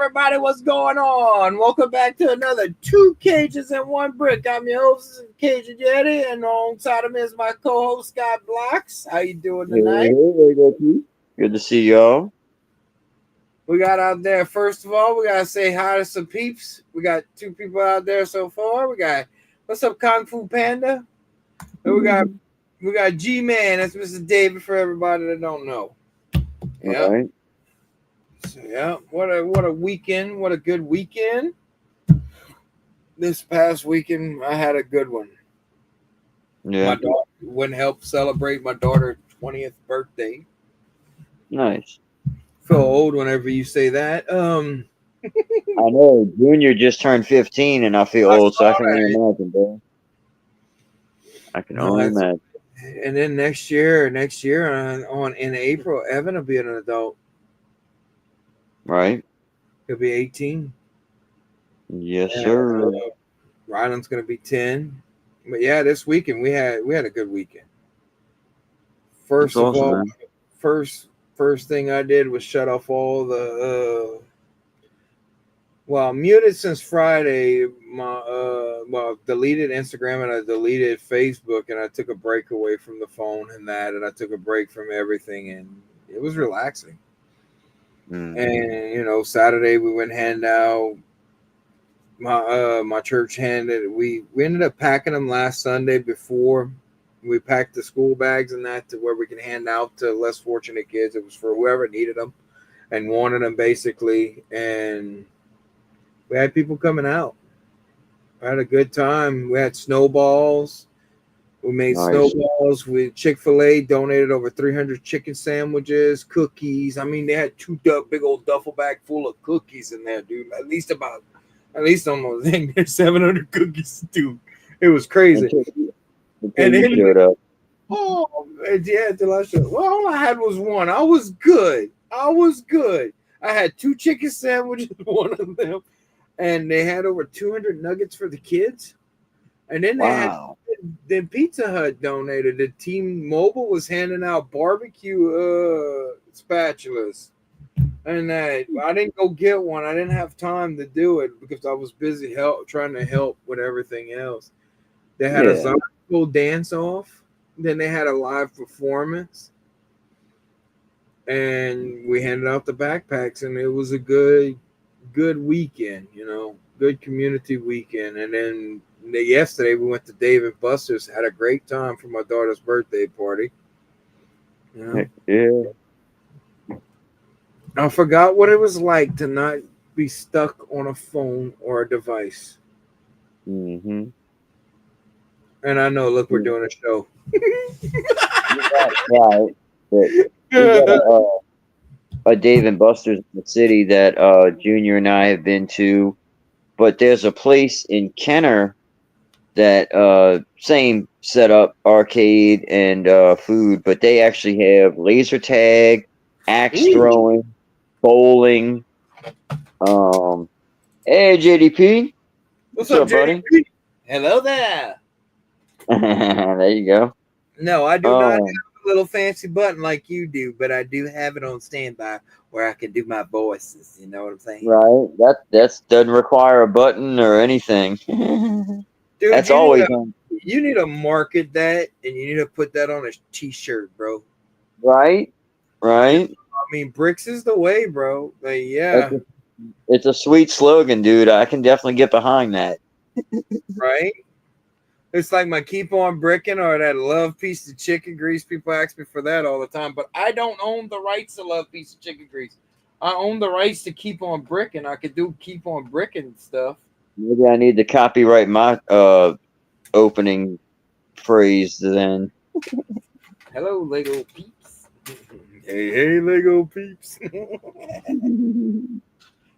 everybody, what's going on? Welcome back to another Two Cajuns and One Brick. I'm your host, Cajun Yeti, and alongside of me is my co-host, Scott Blocks. How you doing tonight? Good to see y'all. We got out there, first of all, we got to say hi to some peeps. We got two people out there so far. We got, what's up, Kung Fu Panda? And we got G-Man. That's Mr. David for everybody that don't know. Yeah. All right. So, yeah, what a weekend. What a good weekend. This past weekend, I had a good one. Yeah. My daughter went and help celebrate my daughter's 20th birthday. Nice. Feel old whenever you say that. I know. Junior just turned 15, and I feel old, so I can only imagine, bro. I can only imagine. And then next year in April, Evan will be an adult. Right? He'll be 18. Yes, sir. Ryland's gonna be 10. But yeah, this weekend we had a good weekend. First That's of awesome, all, man. first thing I did was shut off all the muted since Friday. Deleted Instagram and I deleted Facebook, and I took a break away from the phone and I took a break from everything, and it was relaxing. And Saturday we went hand out. My church handed we ended up packing them last Sunday before we packed the school bags and that to where we can hand out to less fortunate kids. It was for whoever needed them and wanted them basically, and we had people coming out. I had a good time. We had snowballs. We made snowballs. Chick-fil-A donated over 300 chicken sandwiches, cookies. I mean, they had two big old duffel bag full of cookies in there, dude. At least almost 700 cookies, dude. It was crazy. And then showed up. Oh, yeah, till I showed. Well, all I had was one. I was good. I had two chicken sandwiches, one of them, and they had over 200 nuggets for the kids. And then then Pizza Hut donated. The team mobile was handing out barbecue spatulas. And I didn't go get one. I didn't have time to do it because I was busy trying to help with everything else. They had a Zongo dance off. Then they had a live performance. And we handed out the backpacks, and it was a good weekend, good community weekend. And then yesterday we went to Dave & Buster's, had a great time for my daughter's birthday party. Yeah. I forgot what it was like to not be stuck on a phone or a device. Mm-hmm. And I know, look, we're doing a show. Right. We got a Dave & Buster's in the city that Junior and I have been to. But there's a place in Kenner that same setup, arcade and food, but they actually have laser tag, axe throwing, bowling. Hey JDP, what's up, buddy? Hello there. There you go. No, I do not have a little fancy button like you do, but I do have it on standby where I can do my voices. You know what I'm saying? Right. That doesn't require a button or anything. Dude, that's always on. You need to market that, and you need to put that on a t-shirt, bro. Right. I mean, bricks is the way, bro. Like, yeah. It's a sweet slogan, dude. I can definitely get behind that. Right? It's like my keep on bricking or that love piece of chicken grease. People ask me for that all the time, but I don't own the rights to love piece of chicken grease. I own the rights to keep on bricking. I could do keep on bricking stuff. Maybe I need to copyright my opening phrase then. Hello, Lego peeps. Hey, Lego peeps.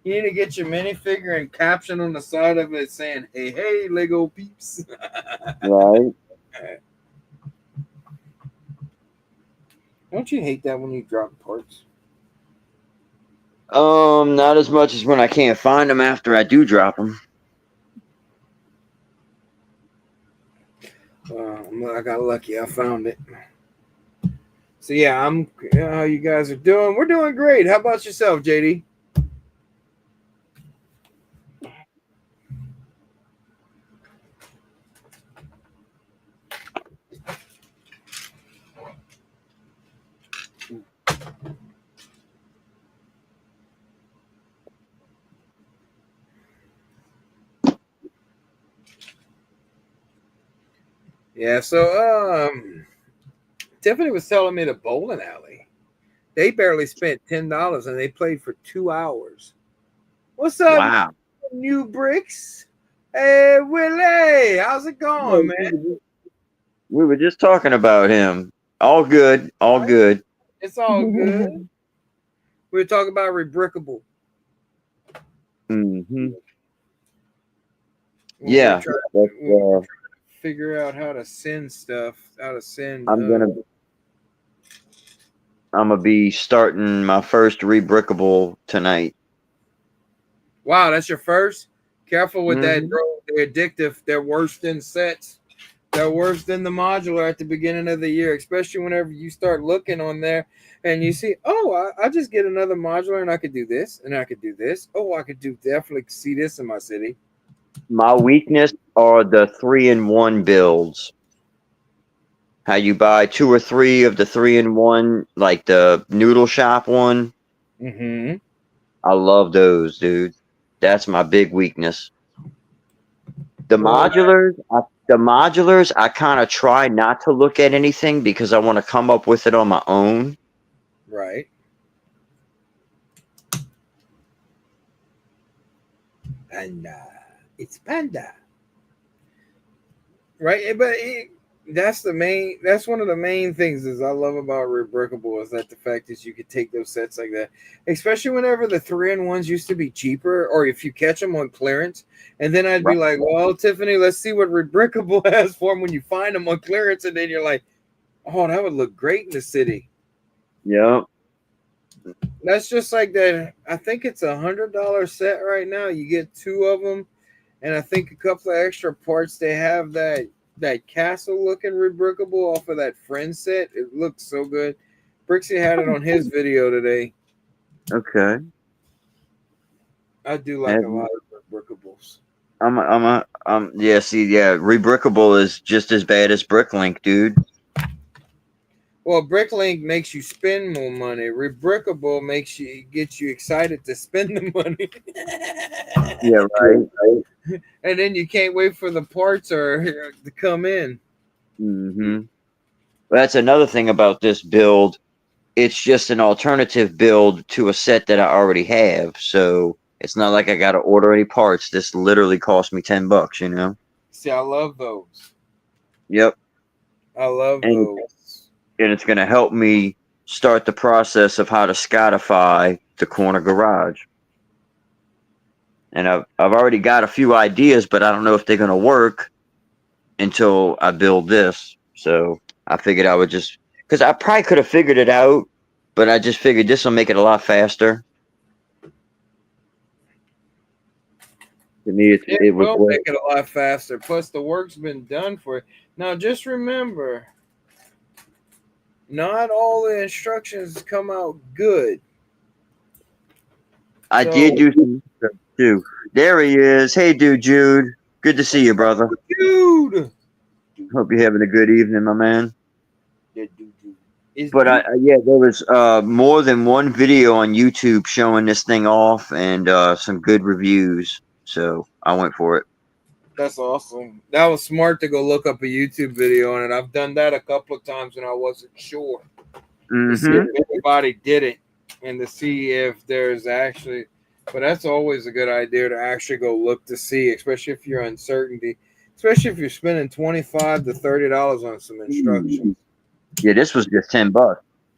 You need to get your minifigure and caption on the side of it saying, hey, Lego peeps. Right. Don't you hate that when you drop parts? Not as much as when I can't find them after I do drop them. I got lucky. I found it. So, yeah, how you guys are doing? We're doing great. How about yourself, JD? Yeah. So Tiffany was telling me the bowling alley. They barely spent $10 and they played for 2 hours. What's up, Wow. new bricks? Hey Willie, how's it going, man? We were just talking about him. All good. All Right? good. It's all good. We were talking about rebrickable. Hmm. When we were Yeah. trying, That's, when we were trying to figure out how to send stuff, how to send. I'm gonna be starting my first rebrickable tonight. Wow, that's your first. Careful with that, Hmm. bro. They're addictive. They're worse than sets. They're worse than the modular at the beginning of the year, especially whenever you start looking on there and you see, oh, I just get another modular and I could do this and I could do this. Oh, I could do definitely see this in my city. My weakness are the 3-in-1 builds. How you buy 2 or 3 of the 3-in-1, like the noodle shop one. Mm-hmm. I love those, dude. That's my big weakness. The Well, modulars, I kind of try not to look at anything because I want to come up with it on my own. right. Panda. It's panda. Right. That's one of the main things is I love about Rebrickable is that the fact is you could take those sets like that, especially whenever the 3-in-1s used to be cheaper, or if you catch them on clearance, and then I'd be Right. like, well, Tiffany, let's see what Rebrickable has for them when you find them on clearance, and then you're like, oh, that would look great in the city. Yeah. That's just like that. I think it's $100 set right now. You get 2 of them, and I think a couple of extra parts. They have that castle looking rebrickable off of that friend set. It looks so good. Brixie had it on his video today. Okay. I do like a And lot of rebrickables. yeah, see, yeah, rebrickable is just as bad as Bricklink, dude. Well, Bricklink makes you spend more money. Rebrickable makes you get you excited to spend the money. Yeah, right. And then you can't wait for the parts or to come in. Mm-hmm. That's another thing about this build. It's just an alternative build to a set that I already have. So it's not like I got to order any parts. This literally cost me $10, you know? See, I love those. Yep. I love And, those. and it's going to help me start the process of how to Scotify the corner garage. And I've already got a few ideas, but I don't know if they're going to work until I build this. So I figured I would just, because I probably could have figured it out, but I just figured this will make it a lot faster. To me, It it was will worth. make it a lot faster. Plus, the work's been done for it. Now, just remember, not all the instructions come out good. I did So, do some research too. There he is. Hey, Jude. Good to see you, brother. dude, Hope you're having a good evening, my man. is But dude. yeah, there was more than one video on YouTube showing this thing off and some good reviews. So I went for it. That's awesome. That was smart to go look up a YouTube video on it. I've done that a couple of times and I wasn't sure to see Mm-hmm. if anybody did it and to see if there's actually. But that's always a good idea to actually go look to see, especially if you're uncertainty, especially if you're spending $25 to $30 on some instructions. Yeah, this was just $10.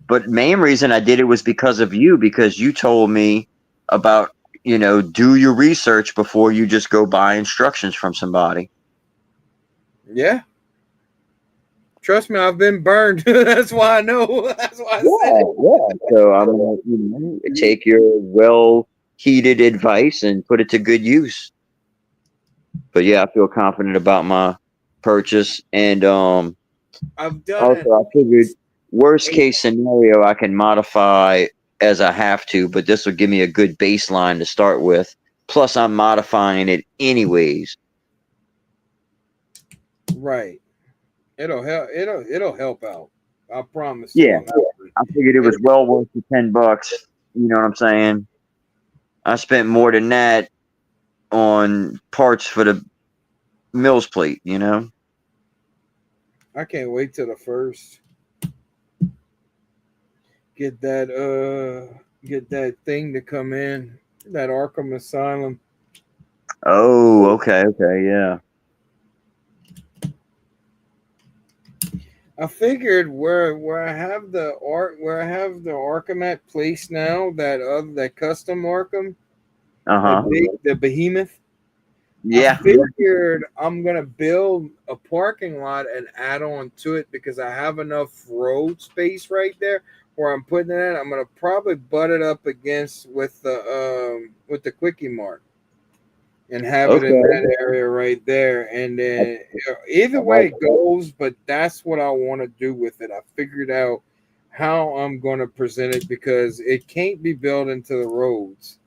But main reason I did it was because of you, because you told me about, do your research before you just go buy instructions from somebody. Yeah. Trust me, I've been burned. That's why I know. That's why I said it. Yeah. So I'm gonna take your well heated advice and put it to good use. But yeah, I feel confident about my purchase. And I've done it. also I figured worst case scenario I can modify as I have to, but this will give me a good baseline to start with. Plus I'm modifying it anyways. Right. It'll help. It'll help out. I promise you. Yeah. I figured it was well worth the $10. You know what I'm saying? I spent more than that on parts for the Mills plate, I can't wait till the first. Get that thing to come in. That Arkham Asylum. Oh, okay, yeah. I figured where I have the art where I have the Arkham at place now, that custom Arkham, Uh-huh. the behemoth. I Yeah. figured I'm gonna build a parking lot and add on to it because I have enough road space right there where I'm putting it in. I'm gonna probably butt it up against with the Quickie Mart and have it in Okay. that area right there. And I, then either I way like it goes, but that's what I want to do with it. I figured out how I'm going to present it because it can't be built into the roads.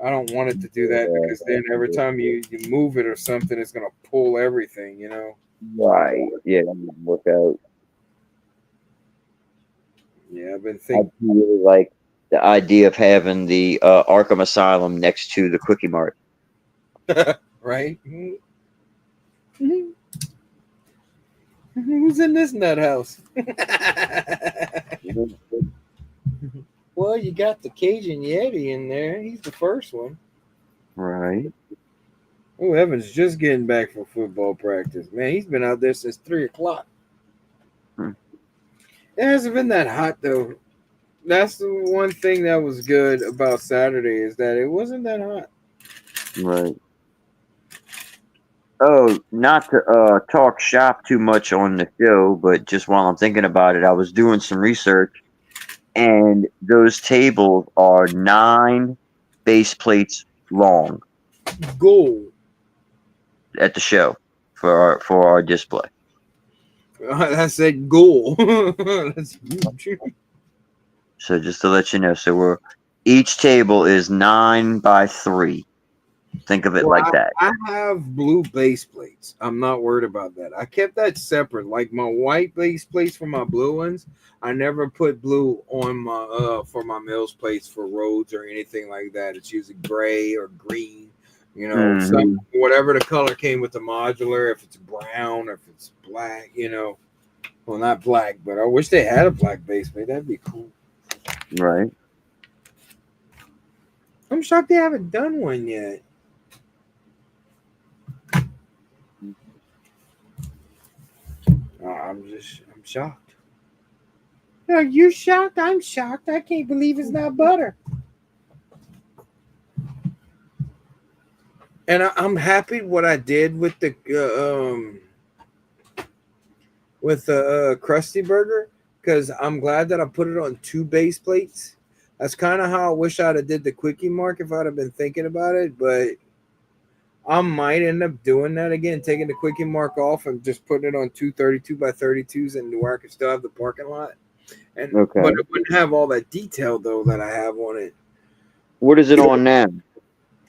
I don't want it to do that because then every time you move it or something, it's going to pull everything, you know? right. Yeah, that would work out. Yeah, I've been I thinking, do really like the idea of having the Arkham Asylum next to the Quickie Mart. right? Who's in this nut house? Well, you got the Cajun Yeti in there. He's the first one. Right. Oh, Evan's just getting back from football practice. Man, he's been out there since 3 o'clock. Hmm. It hasn't been that hot though. That's the one thing that was good about Saturday is that it wasn't that hot. Right. Oh, not to talk shop too much on the show, but just while I'm thinking about it, I was doing some research, and those tables are 9 base plates long Goal. at the show for our display. That's a goal. That's huge. So just to let you know, so each table is 9 by 3. Think of it Well, like that. I have blue base plates. I'm not worried about that. I kept that separate. Like my white base plates for my blue ones, I never put blue on my for my mills plates for roads or anything like that. It's usually gray or green, you know, Hmm. some whatever the color came with the modular. If it's brown or if it's black, you know. Well, not black, but I wish they had a black base plate. That'd be cool. Right. I'm shocked they haven't done one yet. I'm shocked. Are you shocked? I'm shocked. I can't believe it's not butter. And I'm happy what I did with the Krusty Burger because I'm glad that I put it on 2 base plates. That's kind of how I wish I'd have did the Quickie Mark if I'd have been thinking about it, but I might end up doing that again, taking the Quickie Mark off and just putting it on 232 by 32s and where I could still have the parking lot. But Okay. it wouldn't have all that detail though that I have on it. What is it on now?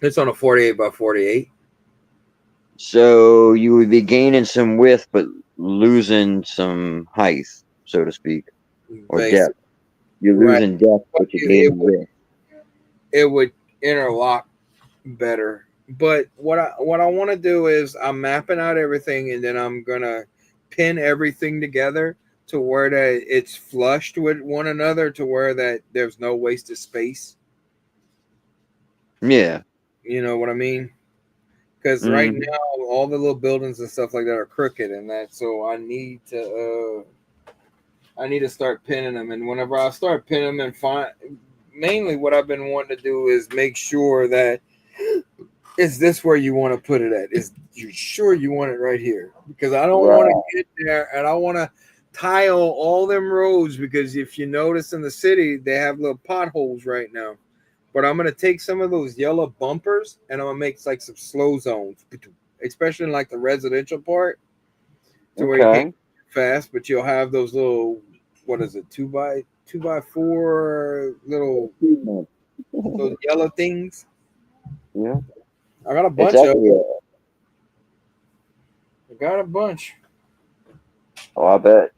It's on a 48 by 48. So you would be gaining some width, but losing some height, so to speak, or Basically, depth. You're right? losing depth, But but you're gaining width. it would interlock better. But what I want to do is I'm mapping out everything, and then I'm gonna pin everything together to where that it's flushed with one another, to where that there's no wasted space. Yeah. You know what I mean? Because right Hmm. now all the little buildings and stuff like that are crooked, and that so I need to start pinning them. And whenever I start pinning them and find, mainly what I've been wanting to do is make sure that is this where you want to put it at? Is you sure you want it right here? Because I don't want Right. to get there and I want to tile all them roads because if you notice in the city they have little potholes right now. But I'm gonna take some of those yellow bumpers and I'm gonna make like some slow zones, especially in like the residential part, to where you can't Okay. go fast, but you'll have those little what is it, 2x4 little those yellow things. Yeah. I got a It's bunch of actually them. I got a bunch. oh, I bet.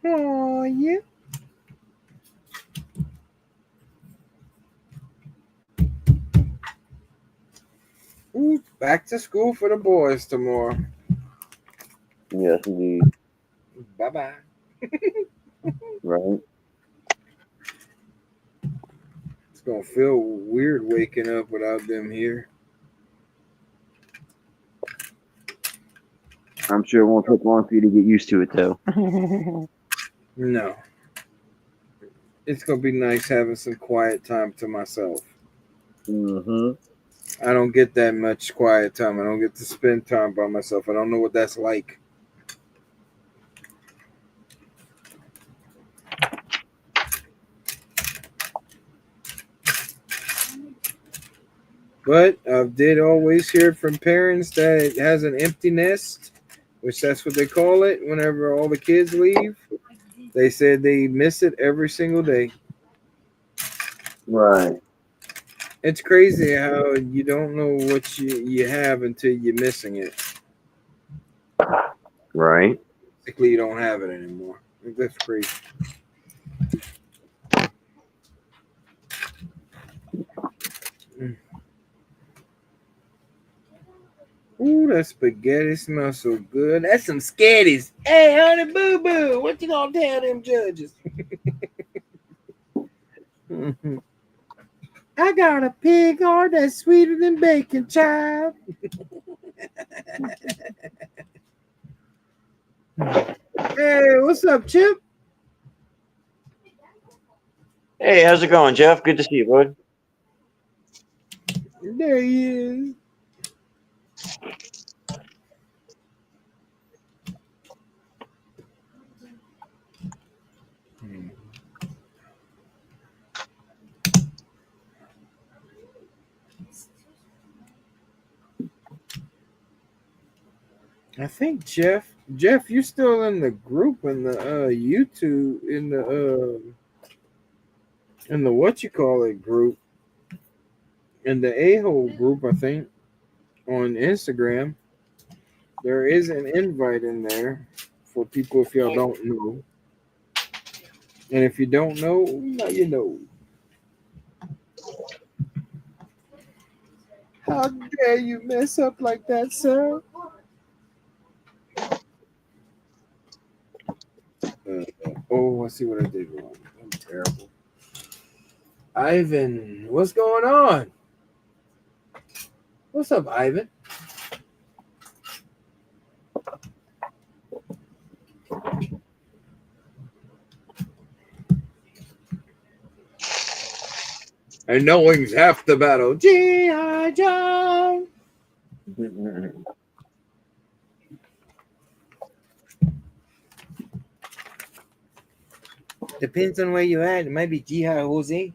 Oh, yeah. Ooh, back to school for the boys tomorrow. Yes, indeed. Bye bye. Right. It's gonna feel weird waking up without them here. I'm sure it won't take long for you to get used to it, though. No, it's gonna be nice having some quiet time to myself. Mm-hmm. I don't get that much quiet time. I don't get to spend time by myself. I don't know what that's like. But I did always hear from parents that it has an empty nest, which that's what they call it whenever all the kids leave. They said they miss it every single day. Right. It's crazy how you don't know what you have until you're missing it. Right. Basically, you don't have it anymore. That's crazy. Mm. Ooh, that spaghetti smells so good. That's some sketties. Hey, honey boo boo, what you gonna tell them judges? I got a pig heart that's sweeter than bacon, child. Hey, what's up, Chip? Hey, how's it going, Jeff? Good to see you, bud. There he is. I think Jeff, you're still in the group in the YouTube in the what you call it group in the a-hole group. I think on Instagram there is an invite in there for people if y'all don't know, and if you don't know, now you know. How dare you mess up like that, sir? Oh, I see what I did wrong. I'm terrible. Ivan, what's going on? What's up, Ivan? And knowing's half the battle. G.I. Joe. Depends on where you're at. It might be G.I. Jose.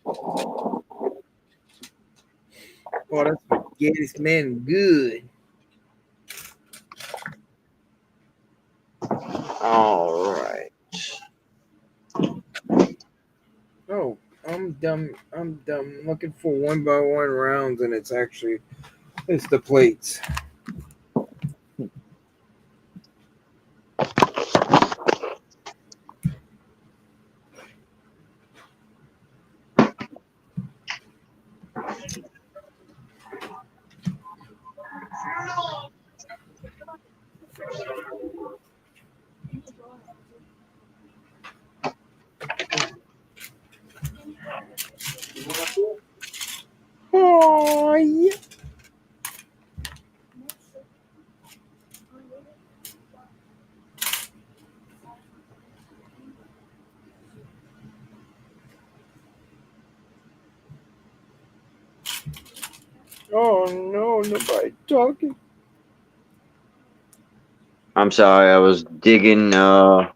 Oh, that's spaghetti smelling good. All right. Oh, I'm dumb. I'm dumb. Looking for one by one rounds, and it's the plates. Oh yeah. Oh no, nobody talking. I'm sorry, I was digging my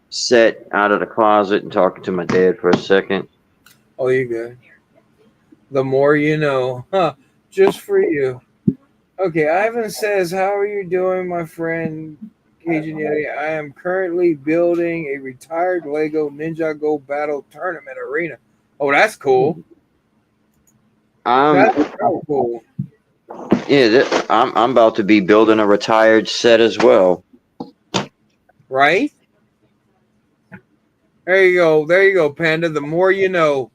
set out of the closet and talking to my dad for a second. Oh, you good. The more you know, huh? Just for you. Okay, Ivan says, "How are you doing, my friend Cajun Yeti? I am currently building a retired Lego Ninjago Battle Tournament arena. Oh, that's cool. Um, That's so cool. Yeah, I'm about to be building a retired set as well. Right? There you go. There you go, Panda. The more you know.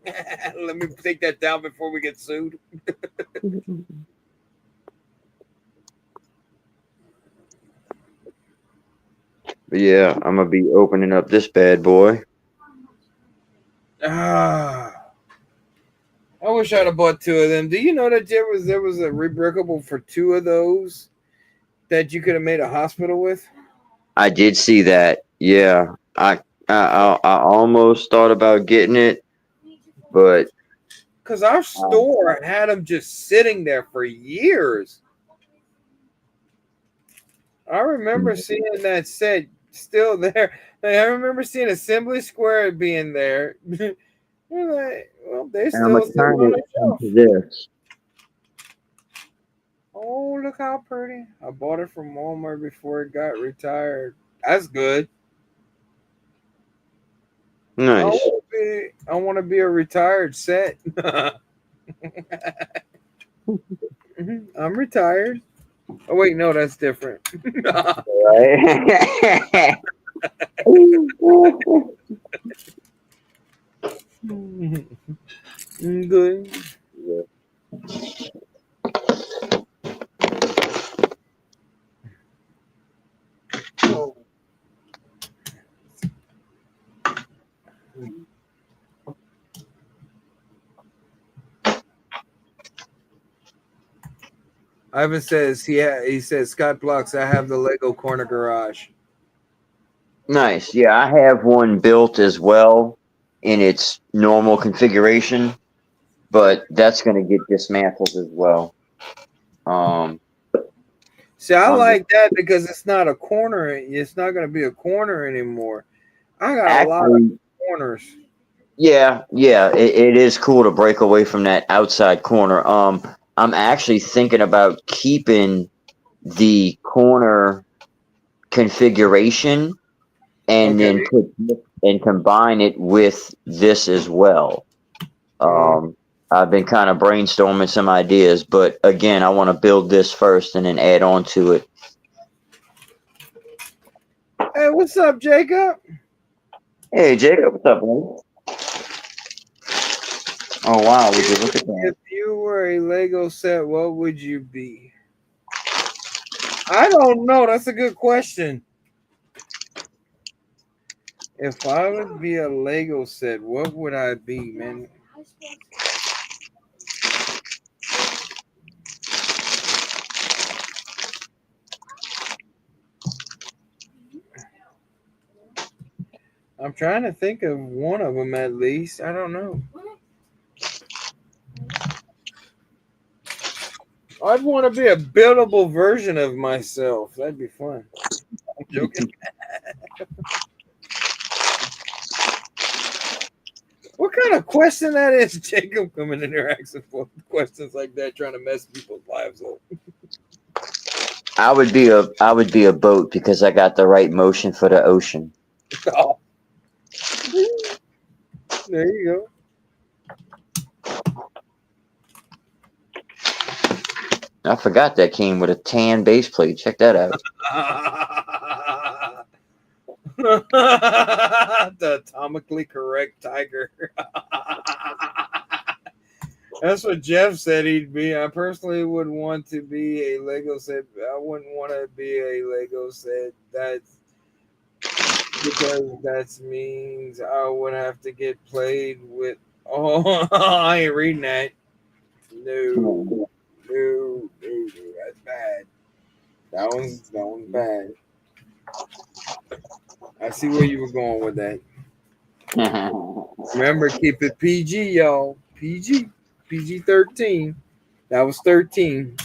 Let me take that down before we get sued. But yeah, I'm gonna be opening up this bad boy. Ah, I wish I'd have bought two of them. Do you know that there was a rebrickable for two of those that you could have made a hospital with? I did see that. Yeah, I almost thought about getting it, but Because our um, store had them just sitting there for years. I remember seeing that set still there. Like, I remember seeing Assembly Square being there. You're like, well, they're I'm gonna still sitting turn on it the shelf. into this. Oh, look how pretty. I bought it from Walmart before it got retired. That's good. Nice. I want to be a retired set. I'm retired. Oh wait, no, that's different. Right. Good. Ivan says he says Scott Blocks, I have the Lego corner garage. Nice. Yeah, I have one built as well in its normal configuration, but that's going to get dismantled as well. Um, See, I I'm just like that because it's not a corner. It's not going to be a corner anymore. I got a lot of actually, corners. yeah, it is cool to break away from that outside corner. I'm actually thinking about keeping the corner configuration and Okay. then combine it with this as well. Mm. I've been kind of brainstorming some ideas, but again, I want to build this first and then add on to it. Hey, what's up, Jacob? Hey, Jacob, what's up, man? Oh wow, would you look at that? If you were a Lego set, what would you be? I don't know. That's a good question. If I would be a Lego set, what would I be, man? I'm trying to think of one of them at least. I don't know. I'd want to be a buildable version of myself. That'd be fun. I'm joking. What kind of question that is, Jacob? Coming in there asking for questions like that, trying to mess people's lives up. I would be a boat because I got the right motion for the ocean. Oh. There you go. I forgot that came with a tan base plate. Check that out. The atomically correct tiger. That's what Jeff said he'd be. I personally would want to be a Lego set. I wouldn't want to be a Lego set. That's because that means I would have to get played with. Oh, I ain't reading that. No, no, that's bad. That one's bad. I see where you were going with that. Remember, keep it PG, y'all. PG 13. That was 13.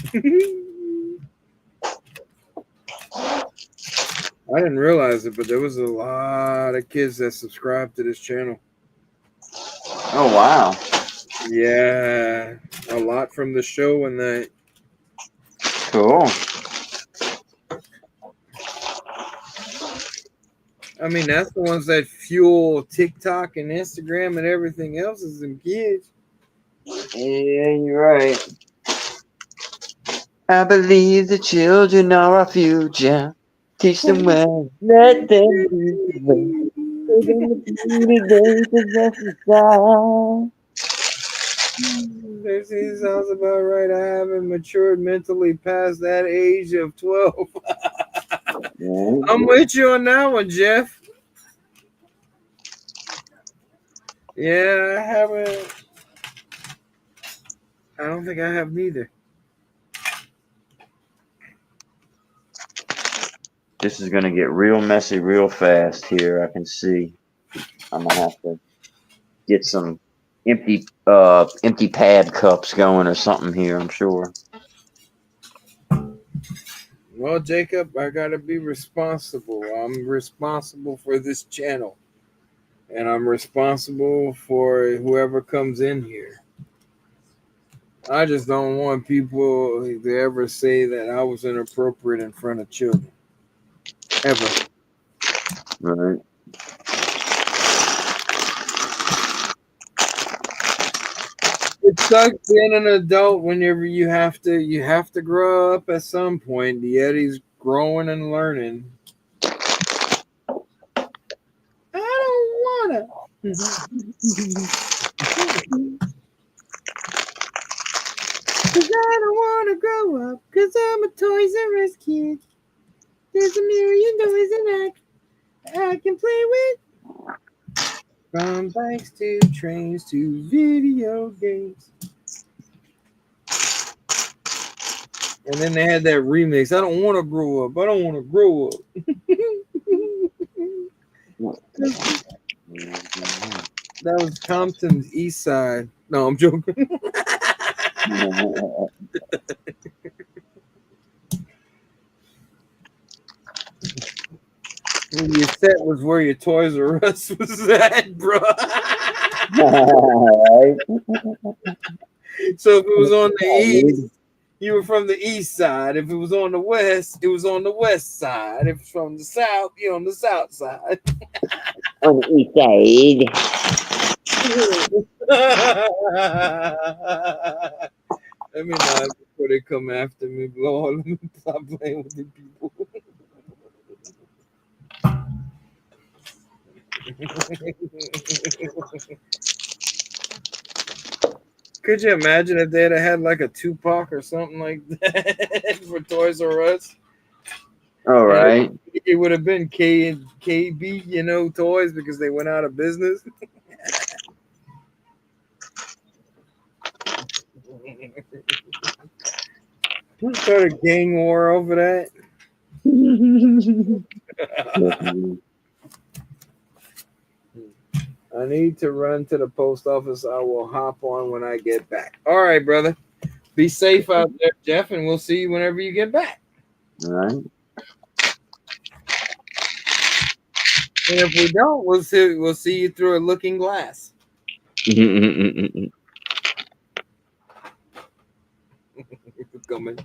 I didn't realize it, but there was a lot of kids that subscribed to this channel. Oh wow, Yeah, a lot from the show and that. cool. I mean, that's the ones that fuel TikTok and Instagram and everything else is them kids. Yeah, you're right. I believe the children are our future. Teach them well, let them be well. Give them the beauty they possess inside. That sounds about right. I haven't matured mentally past that age of 12. Right? I'm with you on that one, Jeff. Yeah, I haven't. I don't think I have neither. This is gonna get real messy real fast here. I can see. I'm gonna have to get some empty pad cups going or something here, I'm sure. Well, Jacob, I gotta be responsible. I'm responsible for this channel, and I'm responsible for whoever comes in here. I just don't want people to ever say that I was inappropriate in front of children. Ever. Right. It sucks being an adult whenever you have to grow up at some point. The Yeti's growing and learning. I don't wanna. Cause I don't wanna grow up. Cause I'm a Toys R Us kid. There's a million toys and I can play with. From bikes to trains to video games. And then they had that remix. I don't want to grow up. I don't want to grow up. That was Compton's East Side. No, I'm joking. Your set was where your Toys R Us was at, bro. So if it was on the east, you were from the east side. If it was on the west, it was on the west side. If it's from the south, you're on the south side. On the east side. Let me know before they come after me, Lord. Let me stop playing with the people. Could you imagine if they'd have had like a Tupac or something like that for Toys R Us? All right. It would have been KB, toys because they went out of business. Who started a gang war over that? I need to run to the post office. I will hop on when I get back. All right, brother. Be safe out there, Jeff, and we'll see you whenever you get back. All right. And if we don't, we'll see you through a looking glass. Coming.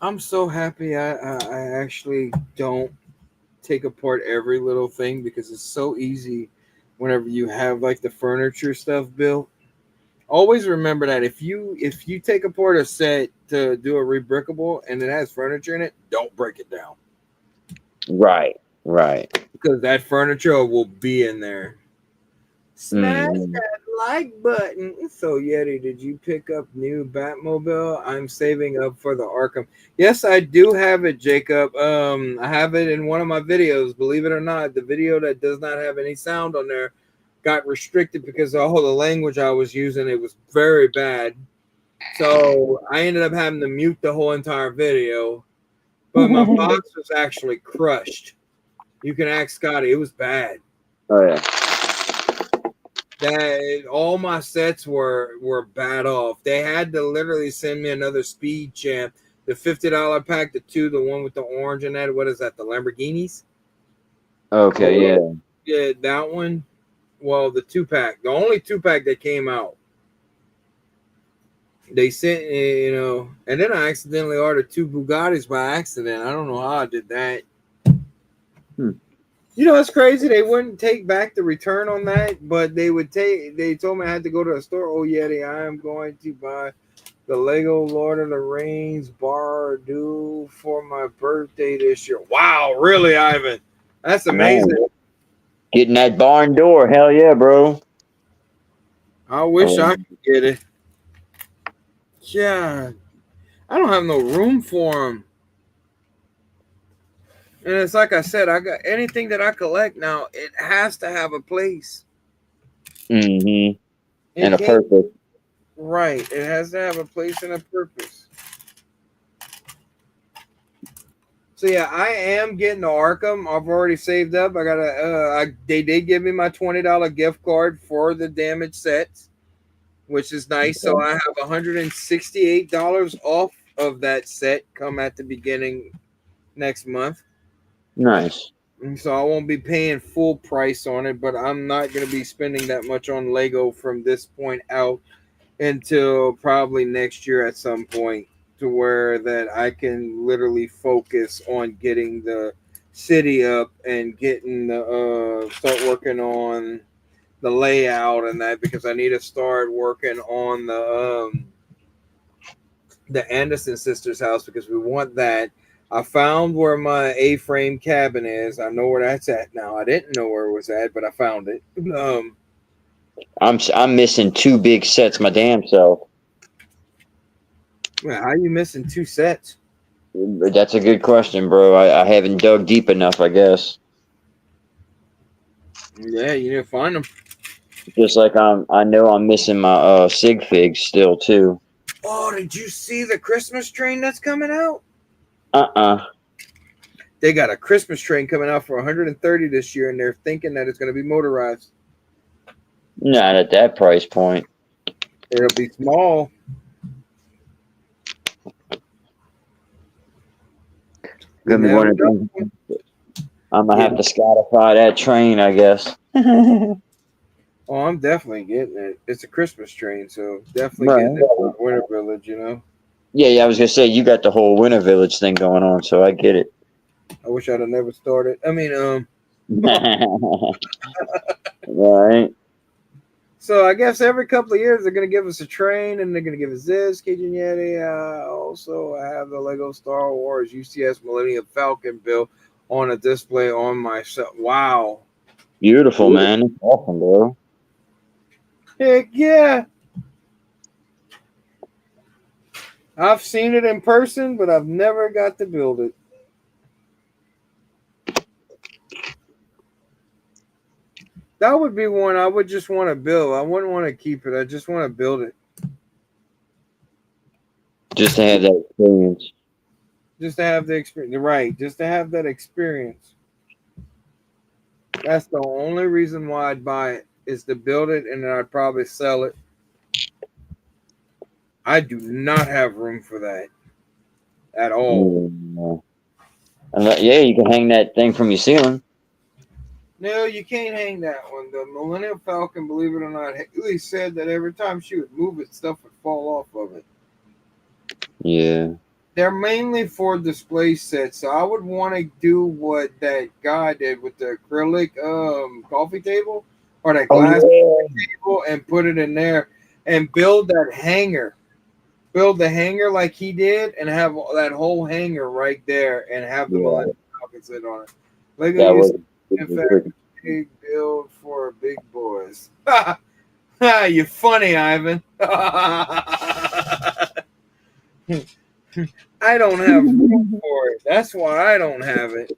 I'm so happy I actually don't take apart every little thing because it's so easy whenever you have like the furniture stuff built. Always remember that if you take apart a set to do a rebrickable and it has furniture in it, don't break it down. Right. Because that furniture will be in there. Smash that like button. So Yeti, did you pick up new Batmobile? I'm saving up for the Arkham. Yes, I do have it, Jacob. I have it in one of my videos. Believe it or not, the video that does not have any sound on there got restricted because of all the language I was using. It was very bad. So I ended up having to mute the whole entire video. But my box was actually crushed. You can ask Scotty. It was bad. Oh yeah. That all my sets were bad off. They had to literally send me another Speed Champ, the $50 pack, the one with the orange in that. What is that? The Lamborghinis? Okay, yeah. Yeah, that one. Well, the 2-pack, the only 2-pack that came out. They sent, and then I accidentally ordered 2 Bugattis by accident. I don't know how I did that. It's crazy. They wouldn't take back the return on that, but they told me I had to go to a store. Oh, Yeti, I am going to buy The Lego Lord of the Rings bar due for my birthday this year. Wow, really, Ivan? That's Man, amazing. getting that barn door. Hell yeah, bro. I wish I Um, could get it. Yeah, I don't have no room for them. And it's like I said, I got anything that I collect now, it has to have a place. mm-hmm. And It a can't, purpose. right. It has to have a place and a purpose. So yeah, I am getting the Arkham. I've already saved up. I got they did give me my $20 gift card for the damaged sets, which is nice. So Okay. I have $168 off of that set come at the beginning next month. Nice. And so I won't be paying full price on it, but I'm not going to be spending that much on Lego from this point out until probably next year at some point, to where that I can literally focus on getting the city up and getting the start working on the layout and that, because I need to start working on the Anderson sisters house, because we want that. I found where my A-frame cabin is. I know where that's at now. I didn't know where it was at, but I found it. I'm missing 2 big sets my damn self. Man, how you missing 2 sets? That's a good question, bro. I haven't dug deep enough, I guess. Yeah, you need to find them. Just like I know I'm missing my sig figs still too. Oh, did you see the Christmas train that's coming out? Uh-uh. They got a Christmas train coming out for 130 this year, and they're thinking that it's going to be motorized. Not at that price point. It'll be small. You Gonna be never one of know. these. I'm gonna have You, to Spotify that train, I guess. oh, I'm definitely getting it. It's a Christmas train, so definitely getting Right. it for Winter Village. You know, Yeah, I was gonna say you got the whole Winter Village thing going on, so I get it. I wish I'd have never started. I mean, Right. so I guess every couple of years they're going to give us a train, and they're going to give us this Cajun Yeti. Also, I have the Lego Star Wars UCS Millennium Falcon built on a display on my wow. Beautiful, man. That's awesome, bro. Heck yeah. I've seen it in person, but I've never got to build it. That would be one I would just want to build. I wouldn't want to keep it. I just want to build it. Just to have that experience. Just to have the experience. Right. Just to have that experience. That's the only reason why I'd buy it, is to build it, and then I'd probably sell it. I do not have room for that at all. Yeah. Yeah, you can hang that thing from your ceiling. No, you can't hang that one. The Millennium Falcon, believe it or not, Haley said that every time she would move it, stuff would fall off of it. Yeah. They're mainly for display sets, so I would want to do what that guy did with the acrylic coffee table, or that Oh glass yeah. table, and put it in there and build that hanger. Build the hanger like he did, and have that whole hanger right there, and have the Yeah. Millennium Falcon sit on it. Lego That used was to, in fact, big build for big boys. You funny, Ivan. I don't have room for it. That's why I don't have it.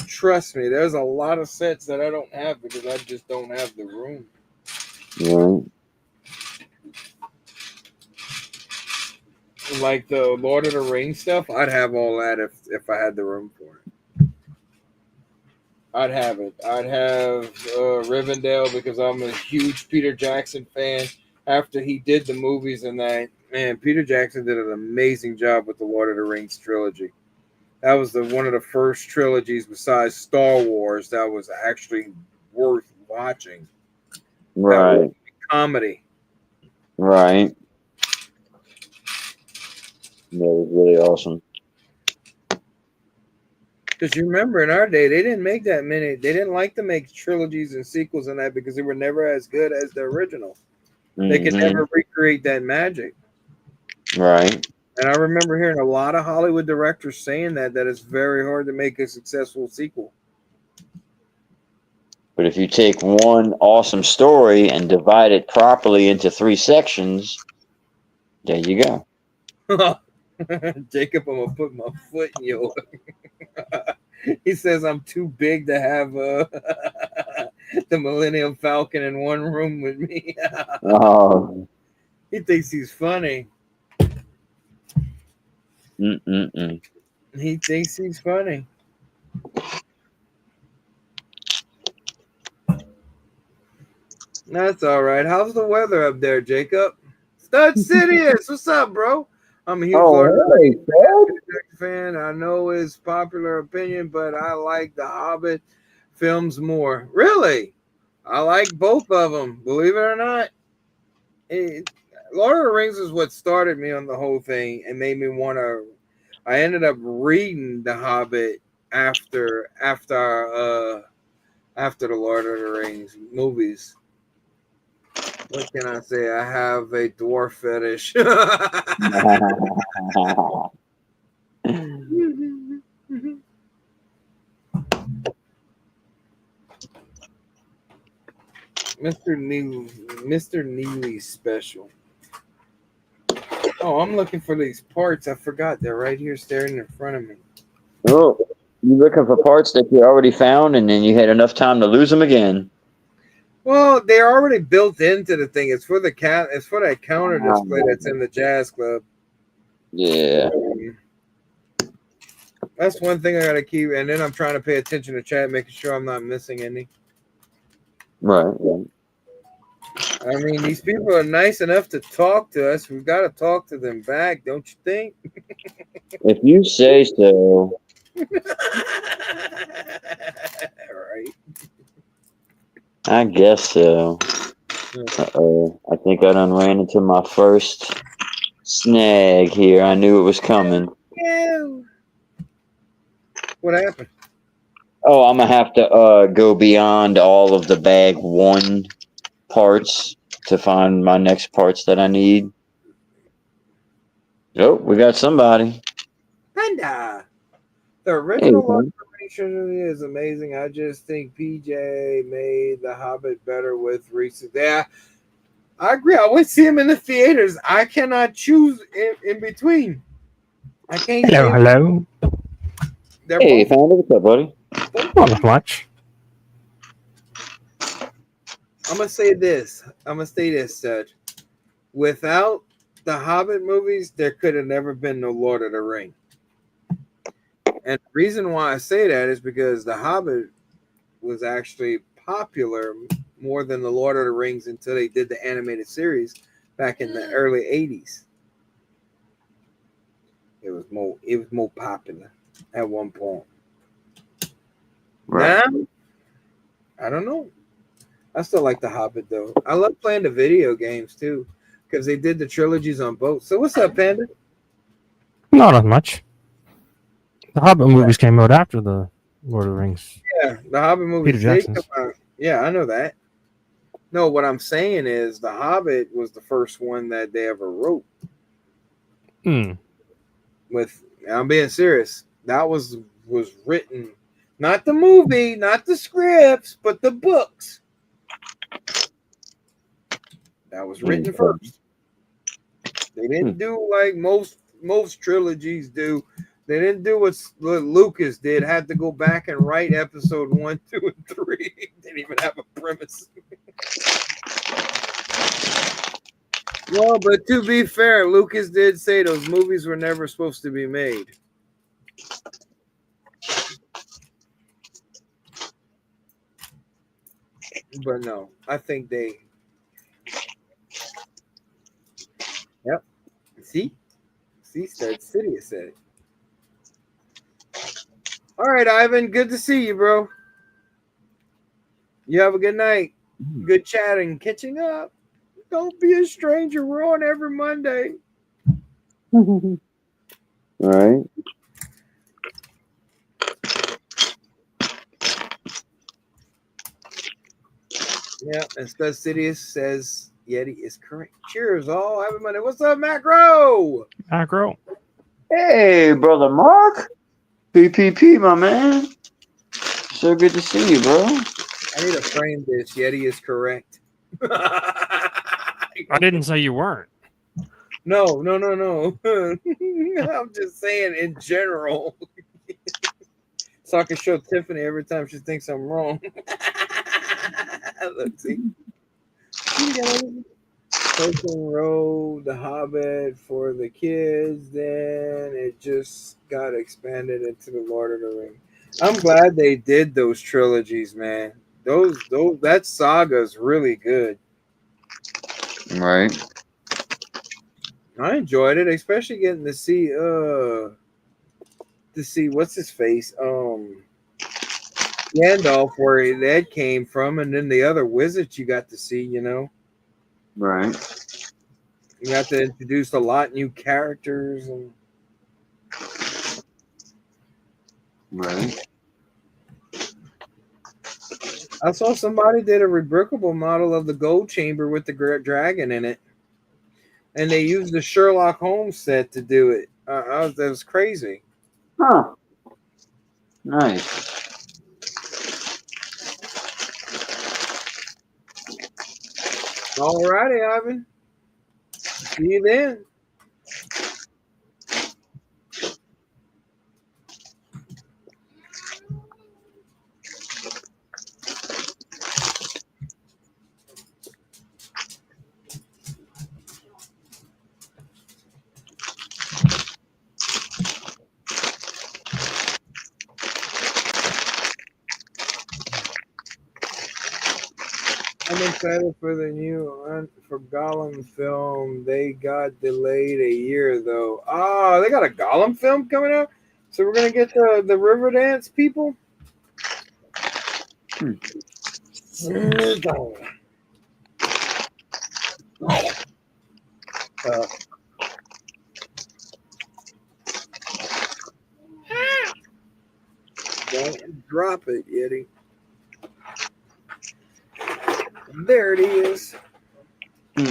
Trust me, there's a lot of sets that I don't have because I just don't have the room. right. Like the Lord of the Rings stuff, I'd have all that if I had the room for it. I'd have it. I'd have Rivendell, because I'm a huge Peter Jackson fan. After he did the movies and that, man, Peter Jackson did an amazing job with the Lord of the Rings trilogy. That was one of the first trilogies besides Star Wars that was actually worth watching. That was Right. comedy. Right. That was really awesome. Because you remember in our day, they didn't make that many. They didn't like to make trilogies and sequels and that because they were never as good as the original. They could Mm-hmm. never recreate that magic. Right. And I remember hearing a lot of Hollywood directors saying that it's very hard to make a successful sequel. But if you take one awesome story and divide it properly into 3 sections, there you go. Jacob, I'm gonna put my foot in your. He says I'm too big to have the Millennium Falcon in one room with me. Oh. He thinks he's funny. Mm-mm-mm. He thinks he's funny. That's all right. How's the weather up there, Jacob? Stud Sidious, what's up, bro? I'm a huge Lord of the Oh, hey, Rings fan. I know it's popular opinion, but I like the Hobbit films more. Really? I like both of them. Believe it or not, Lord of the Rings is what started me on the whole thing and made me want to. I ended up reading The Hobbit after the Lord of the Rings movies. What can I say? I have a dwarf fetish. Mr. Neely's special. Oh, I'm looking for these parts. I forgot they're right here staring in front of me. Oh, you looking for parts that you already found, and then you had enough time to lose them again? Well, they're already built into the thing. It's for the cat. It's for that counter display that's in the jazz club. Yeah. That's one thing I gotta keep. And then I'm trying to pay attention to chat, making sure I'm not missing any. Right. I mean, these people are nice enough to talk to us. We've got to talk to them back, don't you think? If you say so. Right. I guess so. Uh-oh. I think I done ran into my first snag here. I knew it was coming. What happened? Oh, I'm going to have to go beyond all of the bag 1 parts to find my next parts that I need. Oh, we got somebody. Panda. The Hey, original Lord man. of the Rings trilogy is amazing. I just think PJ made The Hobbit better with recent. Yeah, I agree. I would see him in the theaters. I cannot choose in between. I can't Hello, say hello. they're Hey, both. Panda, what's up, buddy? Not much. I'm gonna say this. Seth. Without the Hobbit movies, there could have never been no Lord of the Ring. And the reason why I say that is because the Hobbit was actually popular more than the Lord of the Rings until they did the animated series back in the early 80s. It was more popular at one point. Right. Now, I don't know. I still like the Hobbit though. I love playing the video games too because they did the trilogies on both. So what's up, Panda? Not as much. The Hobbit movies came out after the Lord of the Rings. Yeah, the Hobbit movies. Peter They come Jackson's. out. Yeah, I know that. No, what I'm saying is the Hobbit was the first one that they ever wrote. With, I'm being serious. That was written, not the movie, not the scripts, but the books. That was written first. They didn't do like most trilogies do. They didn't do what Lucas did. Had to go back and write episode 1, 2, and 3. Didn't even have a premise. Well, but to be fair, Lucas did say those movies were never supposed to be made. But no, I think they. Yep. See, Stud City said it. All right, Ivan. Good to see you, bro. You have a good night. Good chatting, catching up. Don't be a stranger. We're on every Monday. Right. Yeah, and Studious says Yeti is correct. Cheers, all. Everybody, what's up, Macro? Macro. Hey, brother Mark. PPP, my man. So good to see you, bro. I need to frame this. Yeti is correct. I didn't say you weren't. No. I'm just saying in general. So I can show Tiffany every time she thinks I'm wrong. Let's see. Tolkien wrote The Hobbit for the kids, then it just got expanded into the Lord of the Rings. I'm glad they did those trilogies, man. That saga's really good. Right. I enjoyed it, especially getting to see what's his face, Gandalf, where that came from, and then the other wizards you got to see. Right. You got to introduce a lot new characters and. Right. I saw somebody did a rebrickable model of the gold chamber with the dragon in it, and they used the Sherlock Holmes set to do it. That was crazy. Huh. Nice. All righty, Ivan. See you then. I'm excited for the new for Gollum film. They got delayed a year though. Oh, they got a Gollum film coming out. So we're gonna get the Riverdance people. Don't drop it, Yeti. There it is. Wait,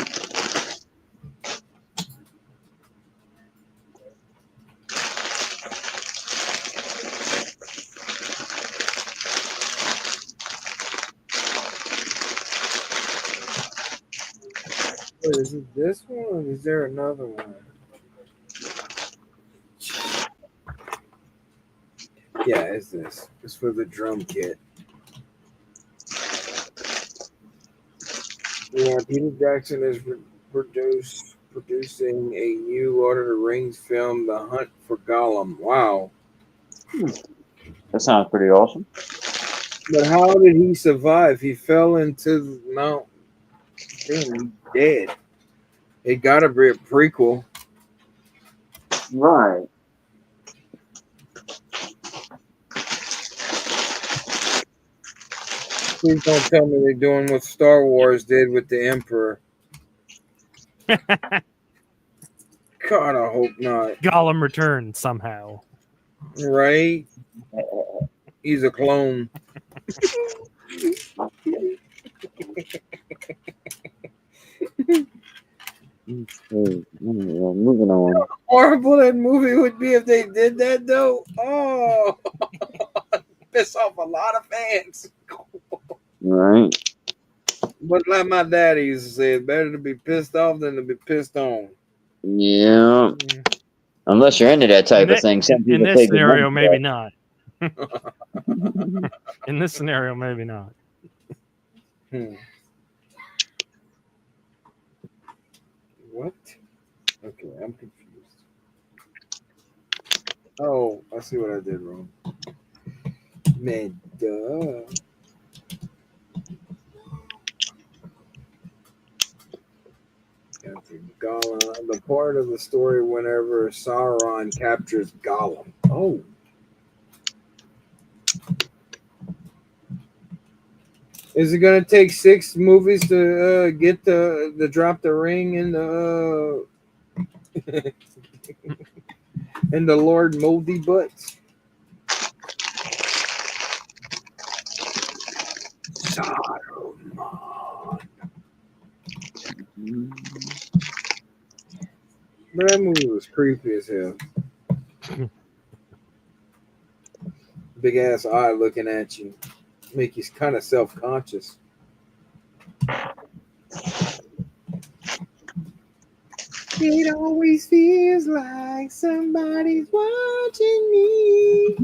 is it this one or is there another one? Yeah, it's this. It's for the drum kit. Yeah, Peter Jackson is producing a new Lord of the Rings film, The Hunt for Gollum. Wow. That sounds pretty awesome. But how did he survive? He fell into the Mount. Damn, he's dead. It gotta be a prequel. Right. Please don't tell me they're doing what Star Wars did with the Emperor. God, I hope not. Gollum returned somehow. Right? He's a clone. Moving on. How horrible that movie would be if they did that, though. Oh, piss off a lot of fans. Right. But like my daddy used to say, better to be pissed off than to be pissed on. Yeah. Unless you're into that type of thing. Some In people this take good money scenario, for maybe that. not. In this scenario, maybe not. What? Okay, I'm confused. Oh, I see what I did wrong. Man, duh. Gollum, the part of the story whenever Sauron captures Gollum. Oh. Is it gonna take 6 movies to get the drop the ring in the in the Lord Moldy Butts? Saruman. But that movie was creepy as hell. Big ass eye looking at you, make you kind of self conscious. It always feels like somebody's watching me.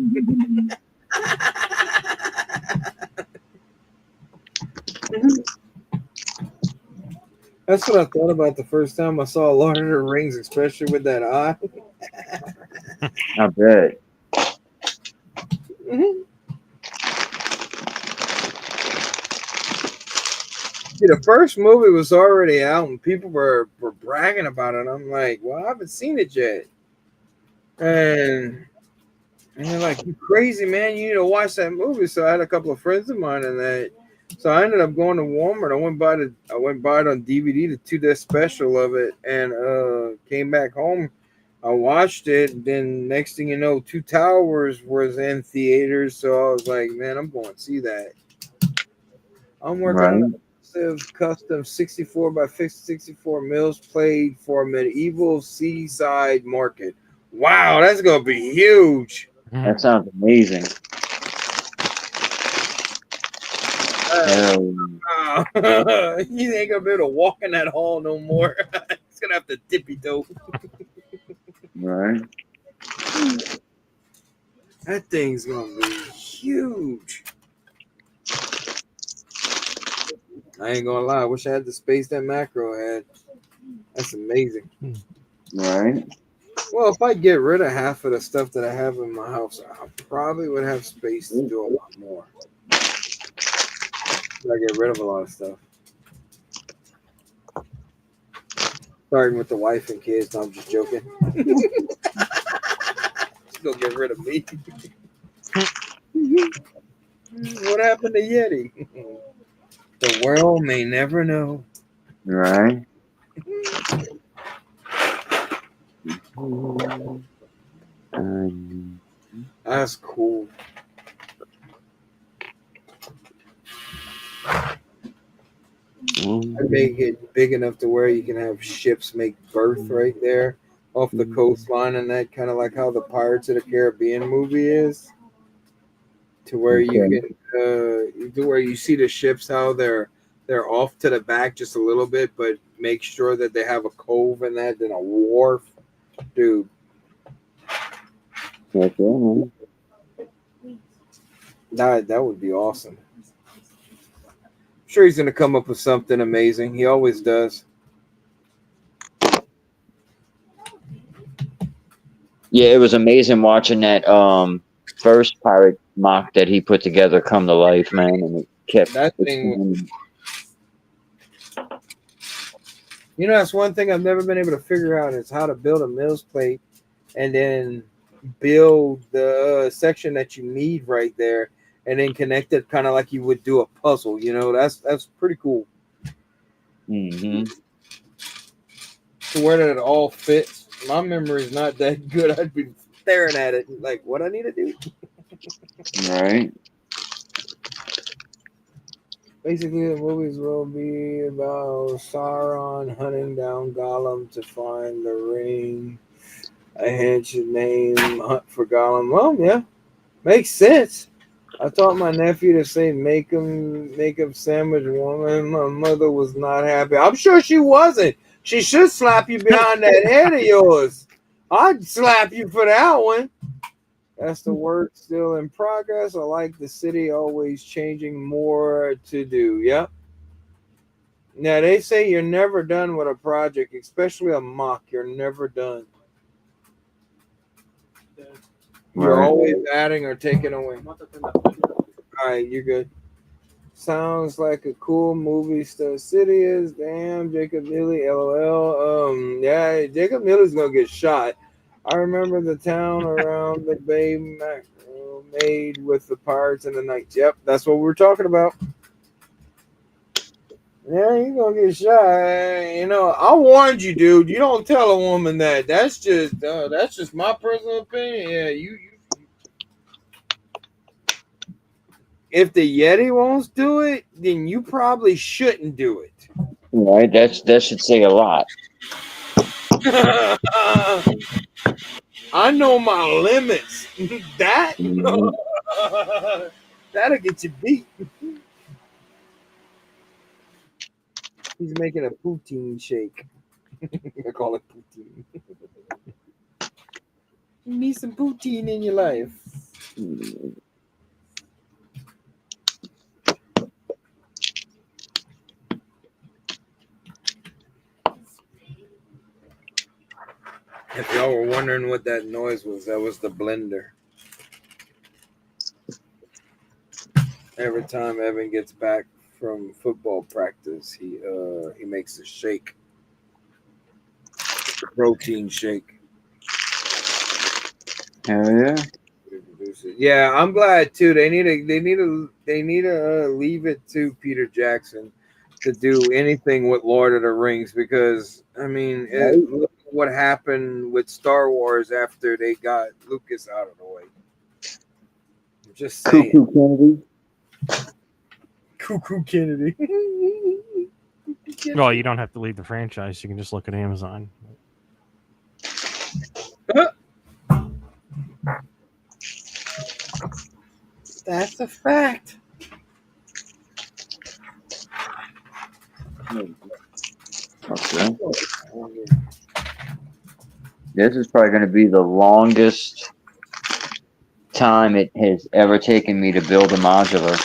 That's what I thought about the first time I saw Lord of the Rings, especially with that eye. I bet. Mhm. See, the first movie was already out and people were bragging about it. I'm like, well, I haven't seen it yet. And they're like, you crazy, man. You need to watch that movie. So I had a couple of friends of mine and that. So I ended up going to Walmart. I went by it on DVD, the 2 disc special of it, and came back home. I watched it. Then next thing you know, Two Towers was in theaters. So I was like, man, I'm going to see that. I'm working Right. on a massive custom 64 by 64 mils plate for medieval seaside market. Wow, that's gonna be huge. That sounds amazing. Hell, He ain't gonna be able to walk in that hall no more. He's gonna have to tippy toe. right. That thing's gonna be huge. I ain't gonna lie. I wish I had the space that Macro had. That's amazing. Right. Well, if I get rid of half of the stuff that I have in my house, I probably would have space to do a lot more. I get rid of a lot of stuff. Starting with the wife and kids. No, I'm just joking. She'll get rid of me. What happened to Yeti? The world may never know. Right. That's cool. I make it big enough to where you can have ships make berth right there off the coastline, and that kind of like how the Pirates of the Caribbean movie is, to where you Okay. can to where you see the ships how they're off to the back just a little bit, but make sure that they have a cove in that, then a wharf, dude. Okay. That would be awesome. Sure, he's gonna come up with something amazing. He always does. Yeah, it was amazing watching that first pirate mock that he put together come to life, man, and it kept That thing. You know, that's one thing I've never been able to figure out is how to build a Mills plate and then build the section that you need right there and then connect it kind of like you would do a puzzle. You know, that's pretty cool. Mm-hmm. To where that it all fits. My memory is not that good. I'd be staring at it like, what I need to do. Right. Basically, the movies will be about Sauron hunting down Gollum to find the ring. I hence your name, Hunt for Gollum. Well, yeah, makes sense. I taught my nephew to say make him sandwich woman. My mother was not happy. I'm sure she wasn't. She should slap you behind that head of yours. I'd slap you for that one. That's the work still in progress. I like the city always changing, more to do. Yep. Now they say you're never done with a project, especially a mock. You're never done. You're Right. always adding or taking away. All right, you're good. Sounds like a cool movie. Still City is damn Jacob Neely, LOL. Yeah, Jacob Neely's gonna get shot. I remember the town around the Bay made with the Pirates and the Knights. Yep, that's what we were talking about. Yeah, he's gonna get shot. You know, I warned you, dude. You don't tell a woman that. That's just my personal opinion. Yeah, you. If the Yeti won't do it, then you probably shouldn't do it. Right? That should say a lot. I know my limits. That Mhm. that'll get you beat. He's making a poutine shake. I call it poutine. You need some poutine in your life. If y'all were wondering what that noise was, that was the blender. Every time Evan gets back from football practice, he makes a shake, protein shake. Hell yeah. Yeah, I'm glad too. They need to leave it to Peter Jackson to do anything with Lord of the Rings, because I mean, Right? look at what happened with Star Wars after they got Lucas out of the way. I'm just saying. Cuckoo Kennedy. Cuckoo Kennedy. Well, you don't have to leave the franchise. You can just look at Amazon. That's a fact. Okay. This is probably going to be the longest time it has ever taken me to build a modular.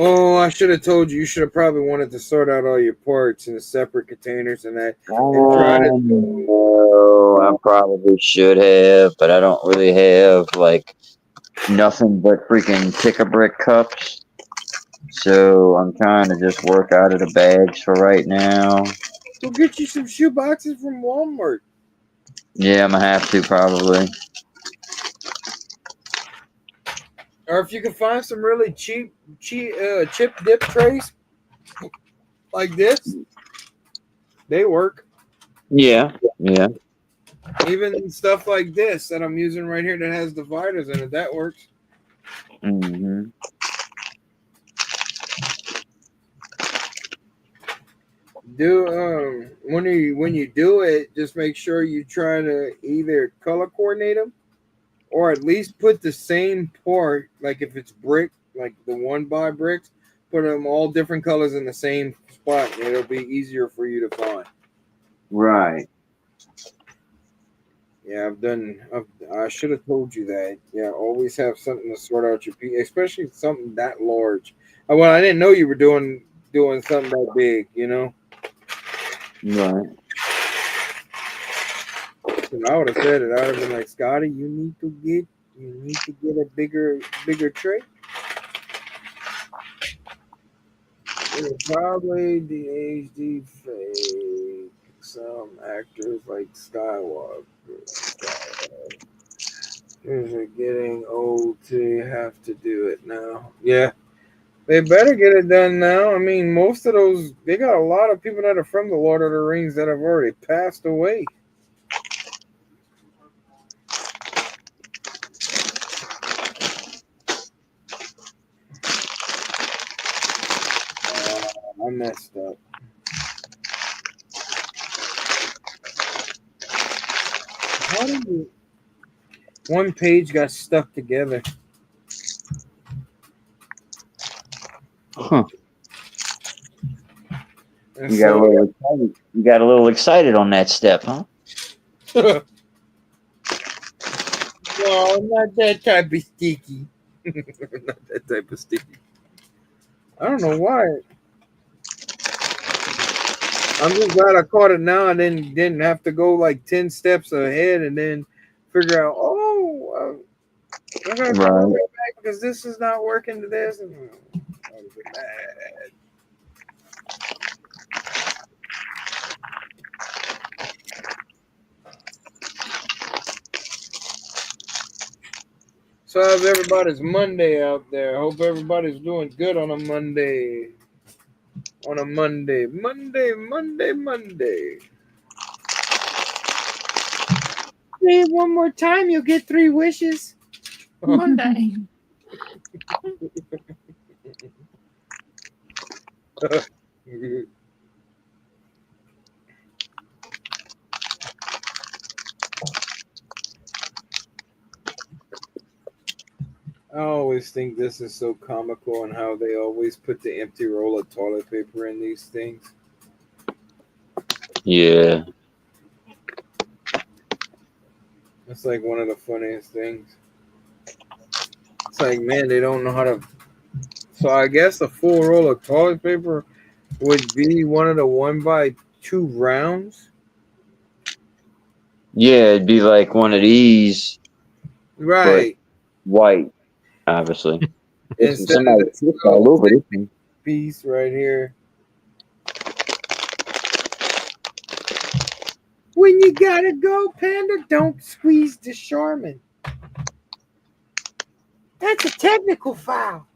Oh, I should have told you. You should have probably wanted to sort out all your parts in separate containers and that, and try to. No, I probably should have, but I don't really have like nothing but freaking pick-a-brick cups. So I'm trying to just work out of the bags for right now. Go get you some shoe boxes from Walmart. Yeah, I'm gonna have to probably. Or if you can find some really cheap chip dip trays like this, they work. Yeah, yeah. Even stuff like this that I'm using right here that has dividers in it, that works. Mm-hmm. When you do it, just make sure you try to either color coordinate them or at least put the same part. Like if it's brick, like the 1x bricks, put them all different colors in the same spot, and it'll be easier for you to find. Right. Yeah, I should have told you that. Yeah, always have something to sort out your piece, especially something that large. Well, I didn't know you were doing something that big. You know, Right. and I would have said it. I would have been like, Scotty, you need to get a bigger tray. Probably the HD fake. Some actors like Skywalker. You're getting old to have to do it now. Yeah, they better get it done now. I mean, most of those, they got a lot of people that are from the Lord of the Rings that have already passed away. I messed up. How did you? One page got stuck together. Huh. And You got a little excited. You got a little excited on that step, huh? no, not that type of sticky. Not that type of sticky. I don't know why. I'm just glad I caught it now and then didn't have to go like 10 steps ahead and then figure out, I gotta go Right. back because this is not working to this. And I was mad. So how's everybody's Monday out there? I hope everybody's doing good on a Monday. Monday. Say it one more time, you'll get 3 wishes. Monday. I always think this is so comical and how they always put the empty roll of toilet paper in these things. Yeah. It's like one of the funniest things. It's like, man, they don't know how to. So I guess a full roll of toilet paper would be one of the 1x2 rounds. Yeah, it'd be like one of these, Right. white, obviously. Instead Somebody of this pissed all over this thing. piece right here. When you gotta go, Panda, don't squeeze the Charmin. That's a technical foul.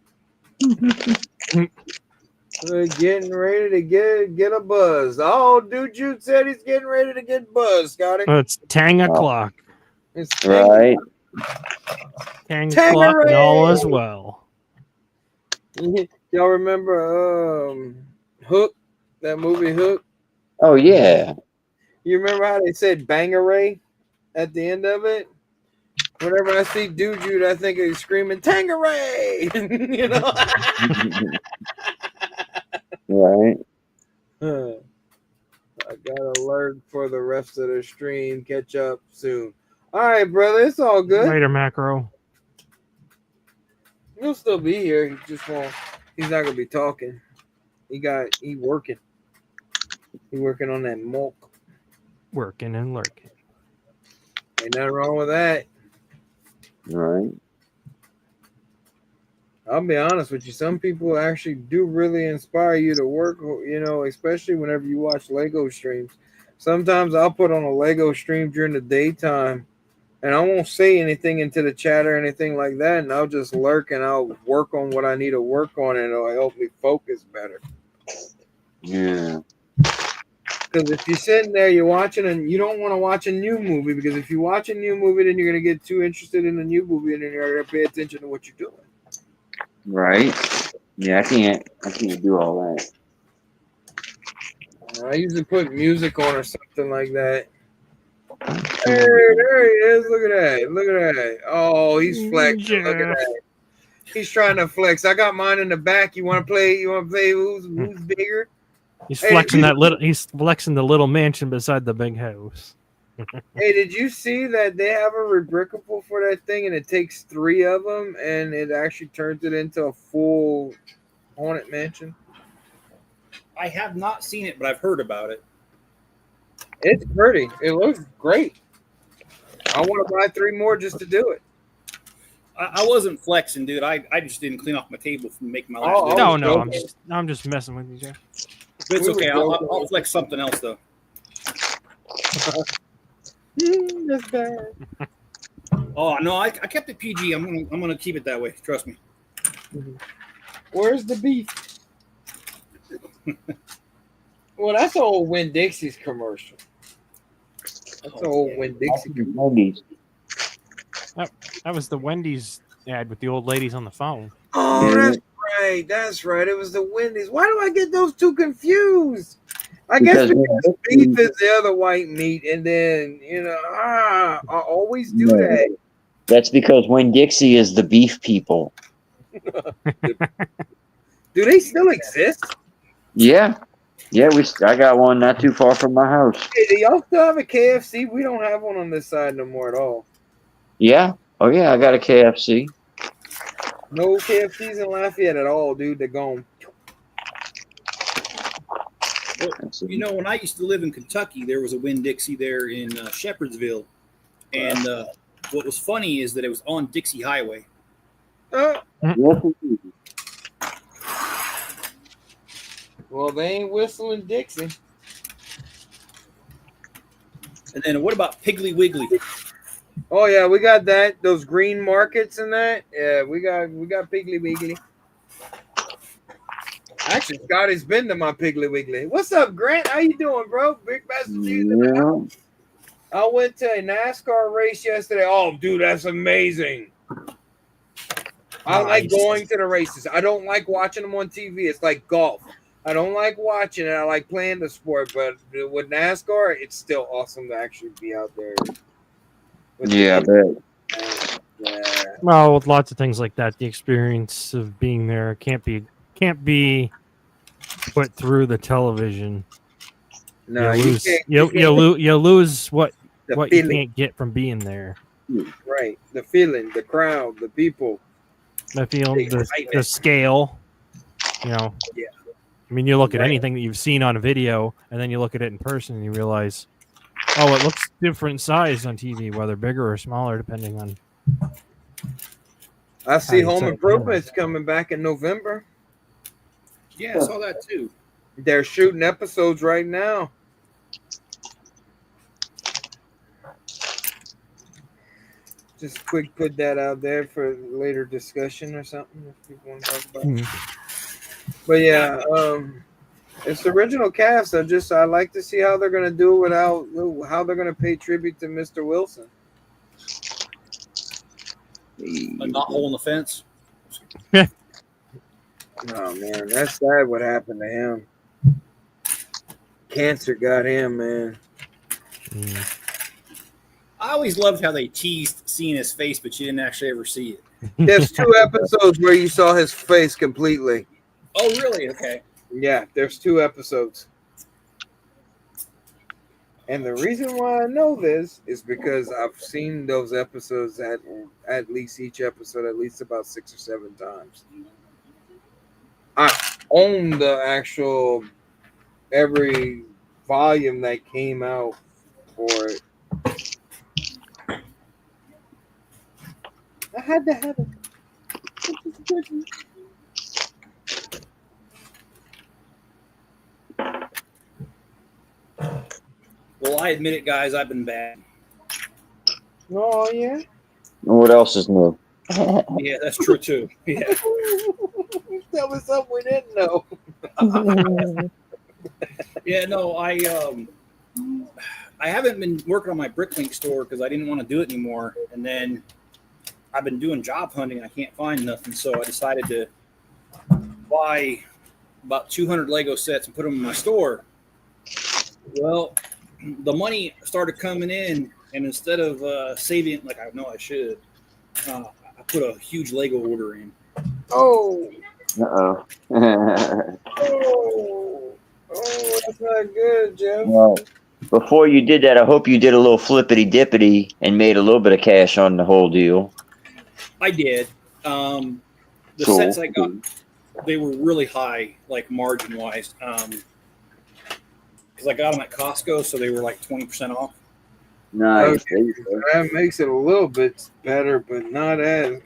We're getting ready to get a buzz. Oh, dude, Jude said he's getting ready to get buzzed, Scotty. It's 10 o'clock. It's Right. 10 o'clock and all is well. Y'all remember Hook? That movie Hook? Oh, yeah. You remember how they said Bangaree at the end of it? Whenever I see Jude, I think he's screaming Tangeray. You know? Right. I got alert for the rest of the stream. Catch up soon. All right, brother. It's all good. Later, Macro. He'll still be here. He just won't. He's not gonna be talking. He working. He working on that milk. Working and lurking. Ain't nothing wrong with that. Right. I'll be honest with you. Some people actually do really inspire you to work, you know, especially whenever you watch Lego streams. Sometimes I'll put on a Lego stream during the daytime and I won't say anything into the chat or anything like that. And I'll just lurk and I'll work on what I need to work on and it'll help me focus better. Yeah. Because if you're sitting there, you're watching and you don't want to watch a new movie because if you watch a new movie, then you're going to get too interested in the new movie and then you're going to pay attention to what you're doing. Right. Yeah, I can't do all that. I usually put music on or something like that. Hey, there he is. Look at that. Look at that. Oh, he's flexing. Look at that. He's trying to flex. I got mine in the back. You want to play? Who's bigger? He's flexing that little. He's flexing the little mansion beside the big house. Hey, did you see that they have a rebrickable for that thing, and it takes 3 of them, and it actually turns it into a full haunted mansion? I have not seen it, but I've heard about it. It's pretty. It looks great. I want to buy 3 more just to do it. I wasn't flexing, dude. I just didn't clean off my table from making my last No, video. I'm just messing with you, Jeff. But it's okay. I'll flex something else though. That's bad. Oh no, I kept it PG. I'm gonna keep it that way. Trust me. Where's the beef? Well, that's old Winn-Dixie's commercial. That's old Winn-Dixie commercial. That was the Wendy's ad with the old ladies on the phone. Oh, that's right. That's right. It was the Wendy's. Why do I get those two confused? I guess because beef is the other white meat, and then I always do that. That's because Winn-Dixie is the beef people. Do they still exist? Yeah. Yeah, I got one not too far from my house. Hey, do y'all still have a KFC? We don't have one on this side no more at all. Yeah. Oh yeah, I got a KFC. No KFCs in Lafayette at all, dude. They're gone. Well, when I used to live in Kentucky, there was a Winn-Dixie there in Shepherdsville. And what was funny is that it was on Dixie Highway. Well, they ain't whistling Dixie. And then what about Piggly Wiggly? Oh yeah, we got that. Those green markets and that. Yeah, we got Piggly Wiggly. Actually, Scotty's been to my Piggly Wiggly. What's up, Grant? How you doing, bro? Big Massachusetts. Yeah. I went to a NASCAR race yesterday. Oh, dude, that's amazing. I like going to the races. I don't like watching them on TV. It's like golf. I don't like watching it. I like playing the sport, but with NASCAR, it's still awesome to actually be out there. With Yeah, I the bet. yeah. Well, with lots of things like that, the experience of being there can't be put through the television. No, you you lose can't. you lose what The you feeling, can't get from being there. right? The feeling, the crowd, the people, I feel the the excitement. scale. You know, Yeah, I mean, you look at right. anything that you've seen on a video, and then you look at it in person, and you realize, oh, it looks different size on TV, whether bigger or smaller, depending on I how see you Home set the camera. Improvement's coming back in November. Yeah, I saw that too. They're shooting episodes right now. Just quick put that out there for later discussion or something if people want to talk about it. But yeah, it's the original cast. I like to see how they're gonna do it without how they're gonna pay tribute to Mr. Wilson. A knot hole in the fence. Oh man, that's sad what happened to him. Cancer got him, man. I always loved how they teased seeing his face, but you didn't actually ever see it. There's 2 episodes where you saw his face completely. Oh, really? Okay. Yeah, there's 2 episodes. And the reason why I know this is because I've seen those episodes at least each episode at least about 6 or 7 times. I own the actual every volume that came out for it. I had to have it. Well, I admit it, guys. I've been bad. Oh yeah. What else is new? Yeah, that's true too. Yeah. Tell me something we didn't know. Yeah. No, I haven't been working on my Bricklink store because I didn't want to do it anymore, and then I've been doing job hunting. I can't find nothing, so I decided to buy about 200 Lego sets and put them in my store. Well, the money started coming in, and instead of saving it like I know I should, I put a huge Lego order in. Oh, Uh-oh. that's not good, Jeff. Well, before you did that, I hope you did a little flippity dippity and made a little bit of cash on the whole deal. I did. The Cool. sets I got, they were really high, like margin wise. Because I got them at Costco, so they were like 20% off. Nice. Okay. That makes it a little bit better, but not as,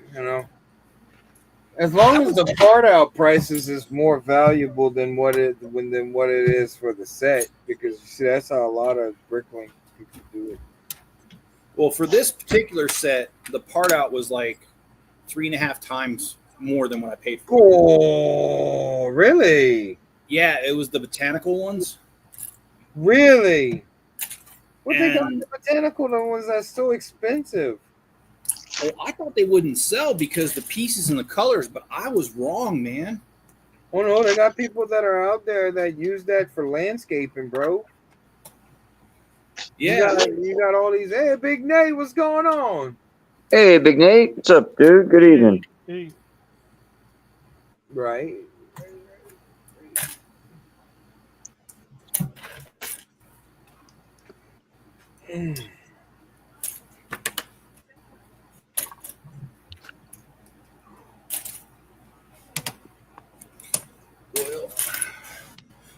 as long as the part out prices is more valuable than what it is for the set, because you see that's how a lot of Bricklink people do it. Well, for this particular set, the part out was like 3.5 times more than what I paid for. Oh, really? Yeah, it was the botanical ones. Really? What they got And- the botanical ones that's so expensive? Well, I thought they wouldn't sell because the pieces and the colors, but I was wrong, man. Oh no, they got people that are out there that use that for landscaping, bro. Yeah, You got all these. Hey, Big Nate, what's going on? Hey, Big Nate. What's up, dude? Good evening. Hey. Right. well,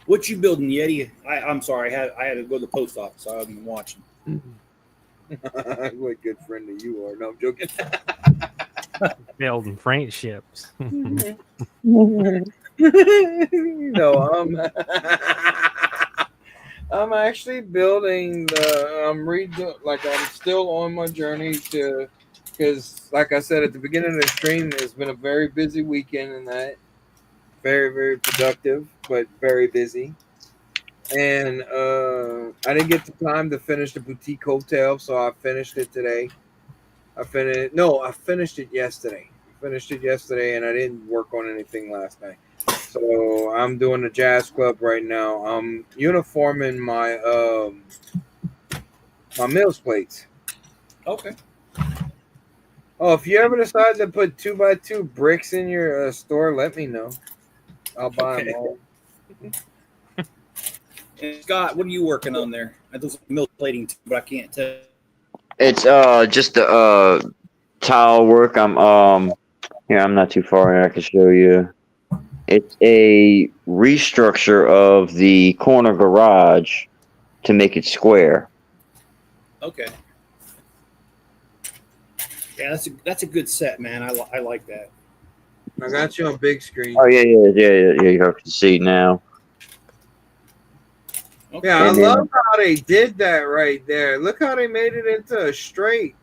what you building, Yeti? I'm sorry, I had to go to the post office. So I haven't been watching. What a good friend that you are. No, I'm joking. Building friendships. I'm actually building I'm still on my journey because like I said at the beginning of the stream, it's been a very busy weekend and that very, very productive, but very busy. And I didn't get the time to finish the boutique hotel, so I finished it today. I finished it yesterday. And I didn't work on anything last night. So I'm doing the jazz club right now. I'm uniforming my my meals plates. Okay. Oh, if you ever decide to put 2x2 bricks in your store, let me know. I'll buy them Okay. all. And Scott, what are you working on there? I do some milk plating too, but I can't tell. It's just the tile work. I'm not too far here. I can show you. It's a restructure of the corner garage to make it square. Okay. Yeah, that's a good set, man. I like that. I got you on big screen. Oh yeah. You have to see now. Okay. Yeah, I And then- love how they did that right there. Look how they made it into a straight.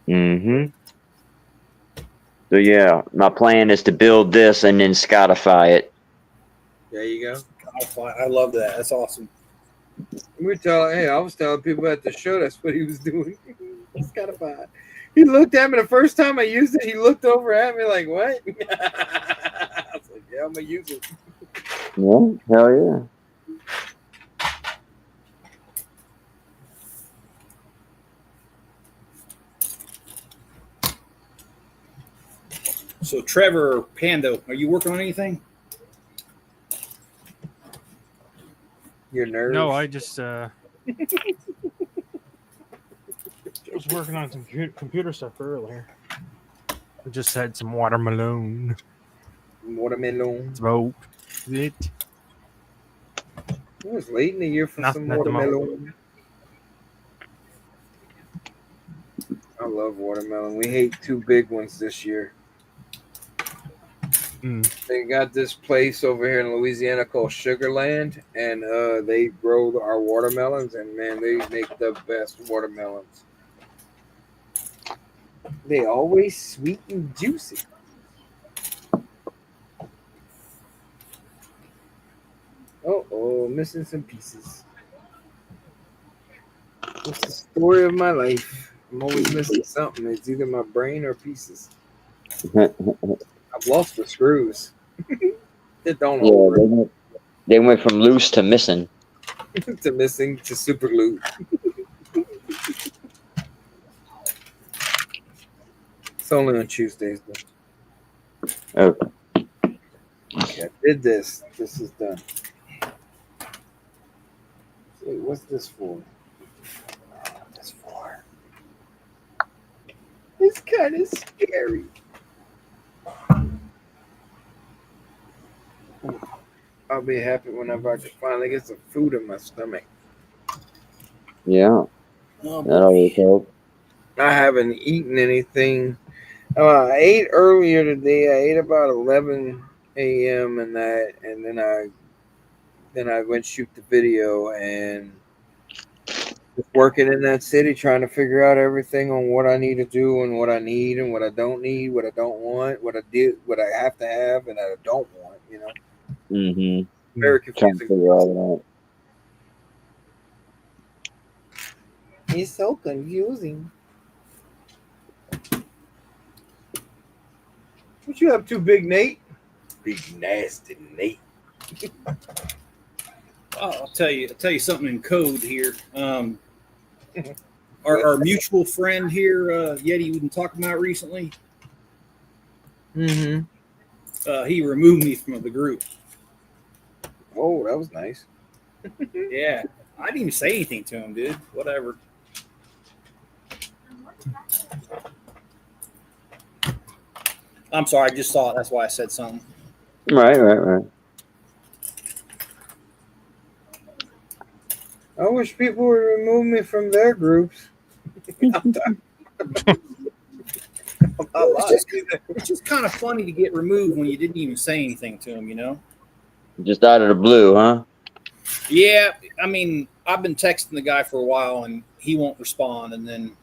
Mm-hmm. So yeah, my plan is to build this and then Scottify it. There you go. I love that. That's awesome. I was telling people at the show that's what he was doing. It's kind of fun. He looked at me the first time I used it. He looked over at me like, "What?" I was like, "Yeah, I'm gonna use it." Yeah, hell yeah. So Trevor or Pando, are you working on anything? Your nerves. No, I just was working on some computer stuff earlier. I just had some watermelon. Watermelon. Smoke it. It was late in the year for some Nothing at the moment. watermelon. I love watermelon. We ate 2 big ones this year. They got this place over here in Louisiana called Sugarland, and they grow our watermelons, and man, they make the best watermelons. They always sweet and juicy. Oh, missing some pieces. What's the story of my life? I'm always missing something. It's either my brain or pieces. I've lost the screws. It don't hold right. They went from loose to missing. To missing to super glue. It's only on Tuesdays though. Okay. I did this. This is done. Wait, what's this for? That's for. It's kind of scary. I'll be happy whenever I can finally get some food in my stomach. Yeah, Oh, that always helps. I haven't eaten anything. I ate earlier today. I ate about 11 a.m. and that, and then I went shoot the video and just working in that city, trying to figure out everything on what I need to do and what I need and what I don't need, what I don't want, what I have to have, and I don't want. You know, Mm-hmm. very Trying to confusing. figure all It's so confusing. What you up to, Big Nate? Big nasty Nate. I'll tell you something in code here. Our mutual friend here, Yeti, we've been talking about recently. Mm-hmm. He removed me from the group. Oh, that was nice. Yeah, I didn't even say anything to him, dude. Whatever. I'm sorry, I just saw it. That's why I said something. Right. I wish people would remove me from their groups. It's just kind of funny to get removed when you didn't even say anything to him, you know? Just out of the blue, huh? Yeah, I mean, I've been texting the guy for a while and he won't respond. And then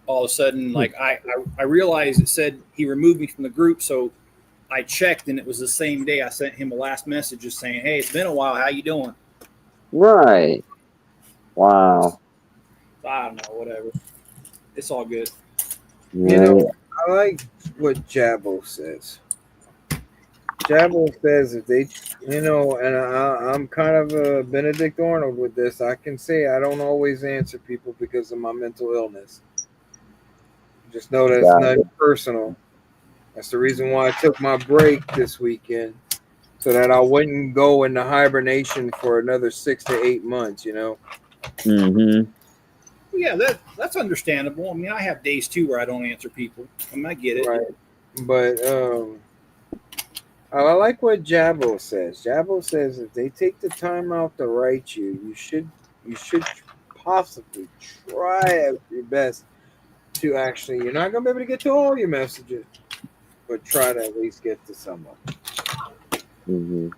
all of a sudden, like, I realized it said he removed me from the group. So I checked and it was the same day I sent him a last message just saying, hey, it's been a while. How you doing? Right. Wow. I don't know, whatever. It's all good. You know, I like what Jabbo says. Jabba says if they, and I'm kind of a Benedict Arnold with this. I can say I don't always answer people because of my mental illness. Just know that it's Got not personal. That's the reason why I took my break this weekend, so that I wouldn't go into hibernation for another 6 to 8 months. Mm-hmm. Yeah, that's understandable. I mean, I have days too where I don't answer people. I mean, I get it. Right. But I like what Jabbo says. Jabbo says if they take the time out to write you, you should possibly try your best to actually. You're not gonna be able to get to all your messages, but try to at least get to some of them. Mm-hmm.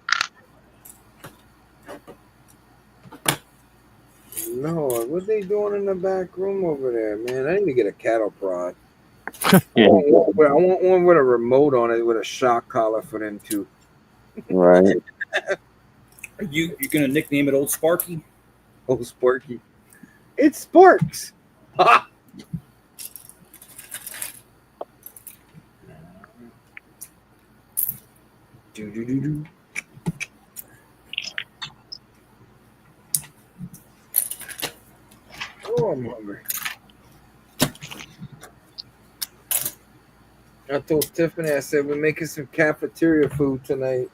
Lord, what they doing in the back room over there, man? I need to get a cattle prod. Yeah. I want one with a remote on it with a shock collar for them too. Right. Are you gonna nickname it Old Sparky? Oh, Sparky. It's Sparks. Ha! Do. Oh, I'm hungry. I told Tiffany, I said, we're making some cafeteria food tonight.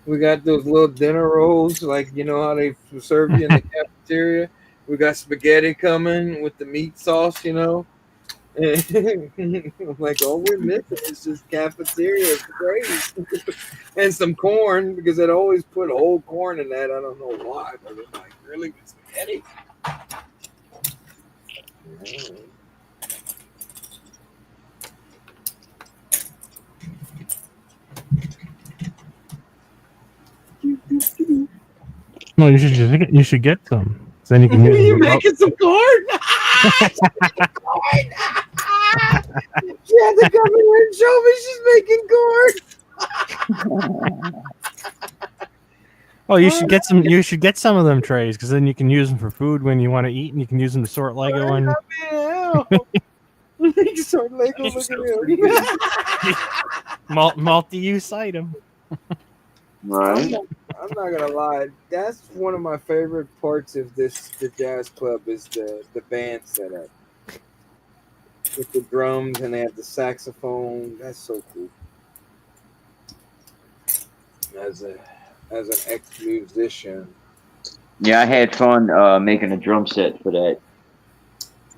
We got those little dinner rolls, like, how they serve you in the cafeteria. We got spaghetti coming with the meat sauce, And I'm like, all we're missing is just cafeteria. It's great. And some corn, because I'd always put whole corn in that. I don't know why, but it's like, really, with spaghetti? No, you should get some. So then you can use You them. making some corn? She had to come in here and show me she's making corn. Oh, you should get some. You should get some of them trays because then you can use them for food when you want to eat, and you can use them to sort Lego. And You can sort Lego. Look at him. Multi-use item. Right. I'm not gonna lie. That's one of my favorite parts of the jazz club is the band setup with the drums, and they have the saxophone. That's so cool. As an ex-musician, Yeah, I had fun making a drum set for that.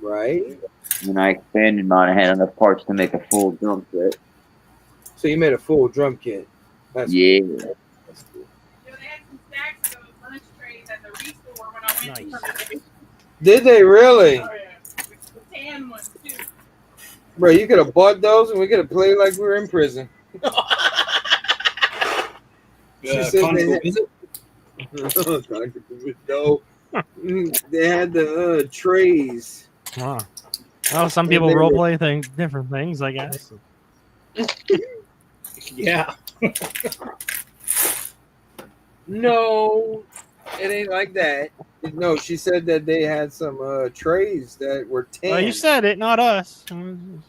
right? When I expanded mine, I had enough parts to make a full drum set. So you made a full drum kit. That's Yeah. cool. That's cool. They had some stacks of those lunch trays at the restore when I went to them. Did they really? Oh, yeah. The tan ones, too. Bro, you could have bought those and we could have played like we were in prison. She said Congo they had- visit? No. They had the trays. Wow. Well, some people role play different things, I guess. Yeah. No, it ain't like that. No, she said that they had some trays that were tan. Well, you said it, not us. Man,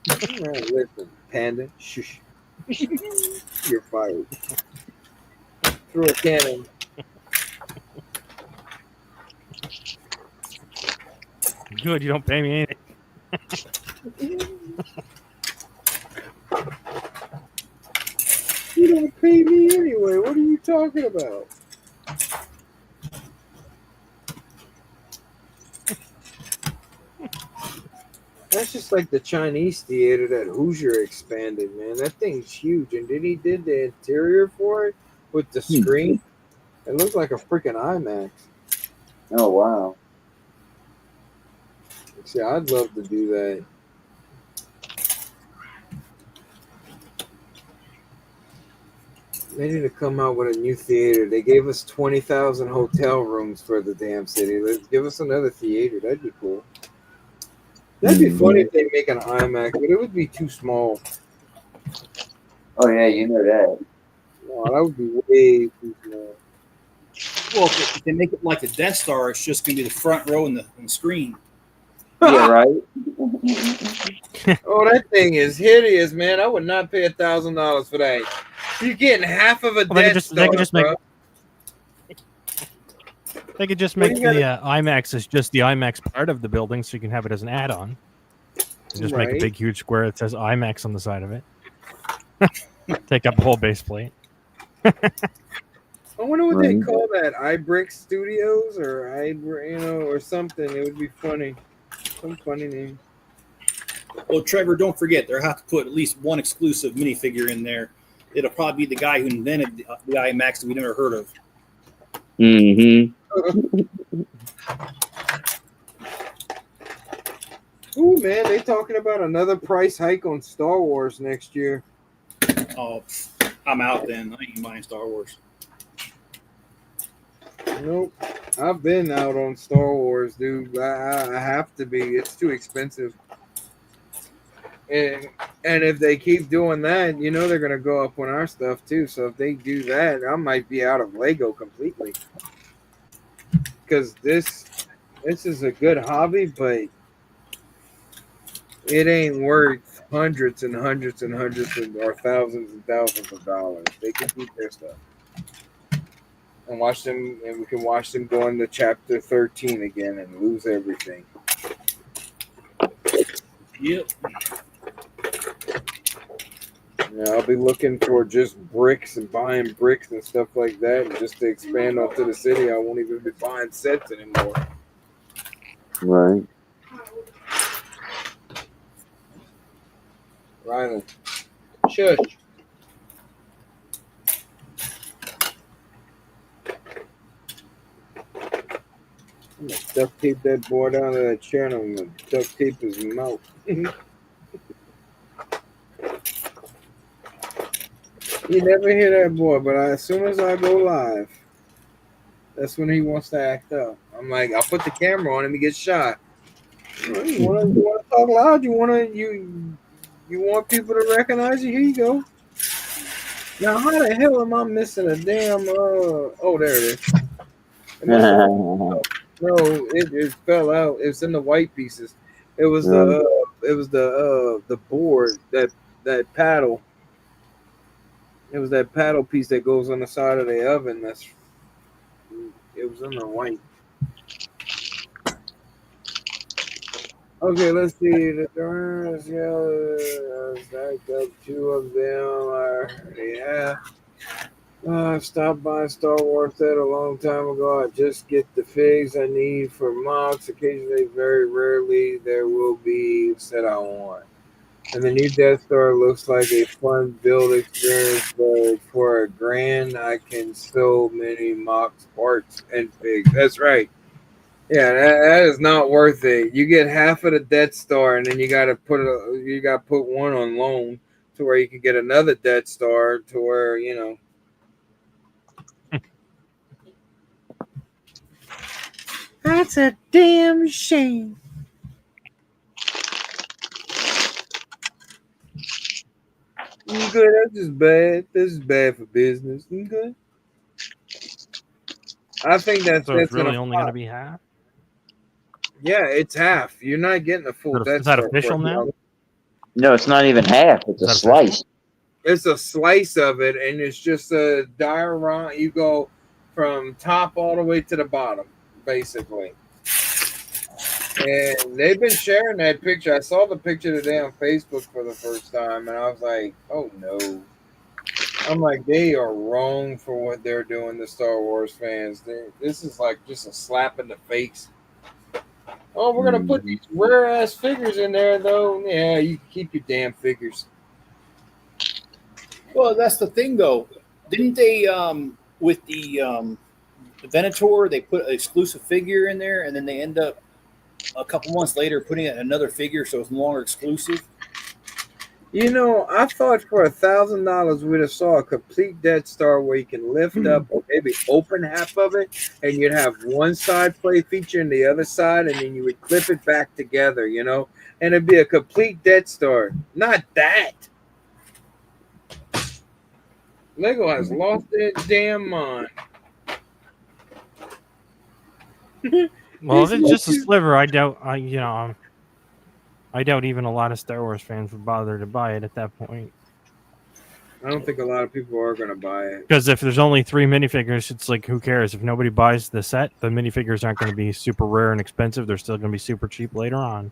listen, Panda, shush. You're fired. Through a cannon. Good, you don't pay me anything. You don't pay me anyway. What are you talking about? That's just like the Chinese theater that Hoosier expanded, man. That thing's huge. And then he did the interior for it with the screen. It looks like a freaking IMAX. Oh, wow. See, I'd love to do that. They need to come out with a new theater. They gave us 20,000 hotel rooms for the damn city. Let's give us another theater. That'd be cool. That'd be funny if they make an IMAX, but it would be too small. Oh, yeah, you know that. No, that would be way too small. Well, if they make it like the Death Star, it's just going to be the front row and the screen. Yeah, right? Oh, that thing is hideous, man. I would not pay $1,000 for that. You're getting half of a Well, they Death could just- Star, they could just make- bro. They could just What make do you the IMAX as just the IMAX part of the building, so you can have it as an add-on. And just make a Right. big, huge square that says IMAX on the side of it. Take up the whole base plate. I wonder what they Right. call that. iBrick Studios or or something. It would be funny. Some funny name. Well, Trevor, don't forget, they'll have to put at least one exclusive minifigure in there. It'll probably be the guy who invented the IMAX that we never heard of. Mm-hmm. Ooh, man, they talking about another price hike on Star Wars next year. Oh, I'm out then. I ain't buying Star Wars. Nope. I've been out on Star Wars, dude. I have to be. It's too expensive. And if they keep doing that, they're gonna go up on our stuff too. So if they do that, I might be out of Lego completely. Because this is a good hobby, but it ain't worth hundreds and hundreds and hundreds or thousands and thousands of dollars. They can keep their stuff. And watch them, and we can watch them go into chapter 13 again and lose everything. Yep. I'll be looking for just bricks and buying bricks and stuff like that, and just to expand onto the city. I won't even be buying sets anymore. Right. Rylan, shush. I'm gonna duct tape that boy down to that chair, and I'm gonna duct tape his mouth. You never hear that boy, but as soon as I go live, that's when he wants to act up. I'm like, I'll put the camera on him, he gets shot. You want to talk loud? You want people to recognize you? Here you go. Now, how the hell am I missing a damn? Oh, there it is. No, it fell out. It's in the white pieces. It was the board that paddle. It was that paddle piece that goes on the side of the oven. It was in the white. Okay, let's see. The Durans, stacked up two of them. I stopped buying Star Wars set a long time ago. I just get the figs I need for mocks. Occasionally, very rarely, there will be set I want. And the new Death Star looks like a fun build experience, but for $1,000, I can so many mocks, parts, and figs. That's right. Yeah, that is not worth it. You get half of the Death Star, and then you got to put one on loan to where you can get another Death Star to where That's a damn shame. You good? That's just bad. This is bad for business. You good? I think that's So it's really gonna only pop. going to be half? Yeah, it's half. You're not getting a full. Is that official now? No, it's not even half. It's a Is that slice. It's a slice of it, and it's just a diorama. You go from top all the way to the bottom, basically. And they've been sharing that picture. I saw the picture today on Facebook for the first time, and I was like, oh no. I'm like, they are wrong for what they're doing to Star Wars fans. This is like just a slap in the face. Oh, we're going to put these rare-ass figures in there, though. Yeah, you can keep your damn figures. Well, that's the thing, though. Didn't they, with the Venator, they put an exclusive figure in there, and then they end up a couple months later putting in another figure so it's no longer exclusive? I thought for $1,000 we'd have saw a complete Death Star where you can lift up or maybe open half of it, and you'd have one side play feature and the other side, and then you would clip it back together, and it'd be a complete Death Star. Not that. Lego has lost its damn mind. Well, if it's just a sliver, I doubt even a lot of Star Wars fans would bother to buy it at that point. I don't think a lot of people are going to buy it. Because if there's only 3 minifigures, it's like, who cares? If nobody buys the set, the minifigures aren't going to be super rare and expensive. They're still going to be super cheap later on.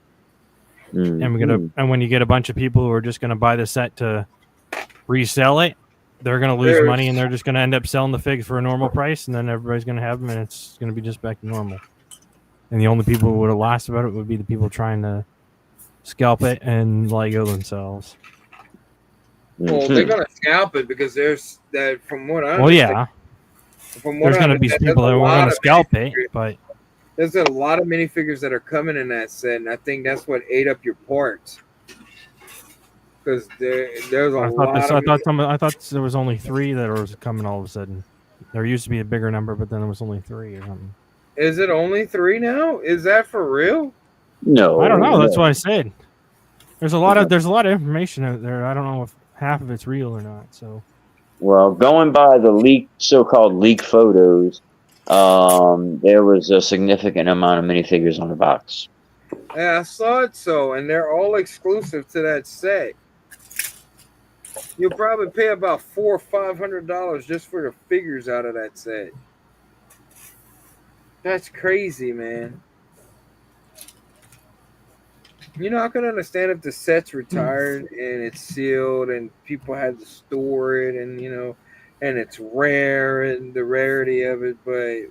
Mhm. And when you get a bunch of people who are just going to buy the set to resell it, they're going to lose There's- money, and they're just going to end up selling the figs for a normal price, and then everybody's going to have them, and it's going to be just back to normal. And the only people who would have lost about it would be the people trying to scalp it and Lego themselves. Well, they're going to scalp it because there's that. From what I Well, yeah, from what there's I going to be understand, people there's that a are lot going to of scalp it, minifigures. but There's a lot of minifigures that are coming in that set, and I think that's what ate up your parts. Because there's a lot of. I thought there was only 3 that was coming all of a sudden. There used to be a bigger number, but then there was only 3 or something. Is it only 3 now? Is that for real? No, I don't know. That's no. what I said. There's a lot of information out there. I don't know if half of it's real or not. So Well, going by the so-called leak photos, there was a significant amount of minifigures on the box. Yeah, I saw it so, and they're all exclusive to that set. You'll probably pay about $400 or $500 just for the figures out of that set. That's crazy, man. You know, I can understand if the set's retired and it's sealed and people had to store it and, you know, and it's rare and the rarity of it, but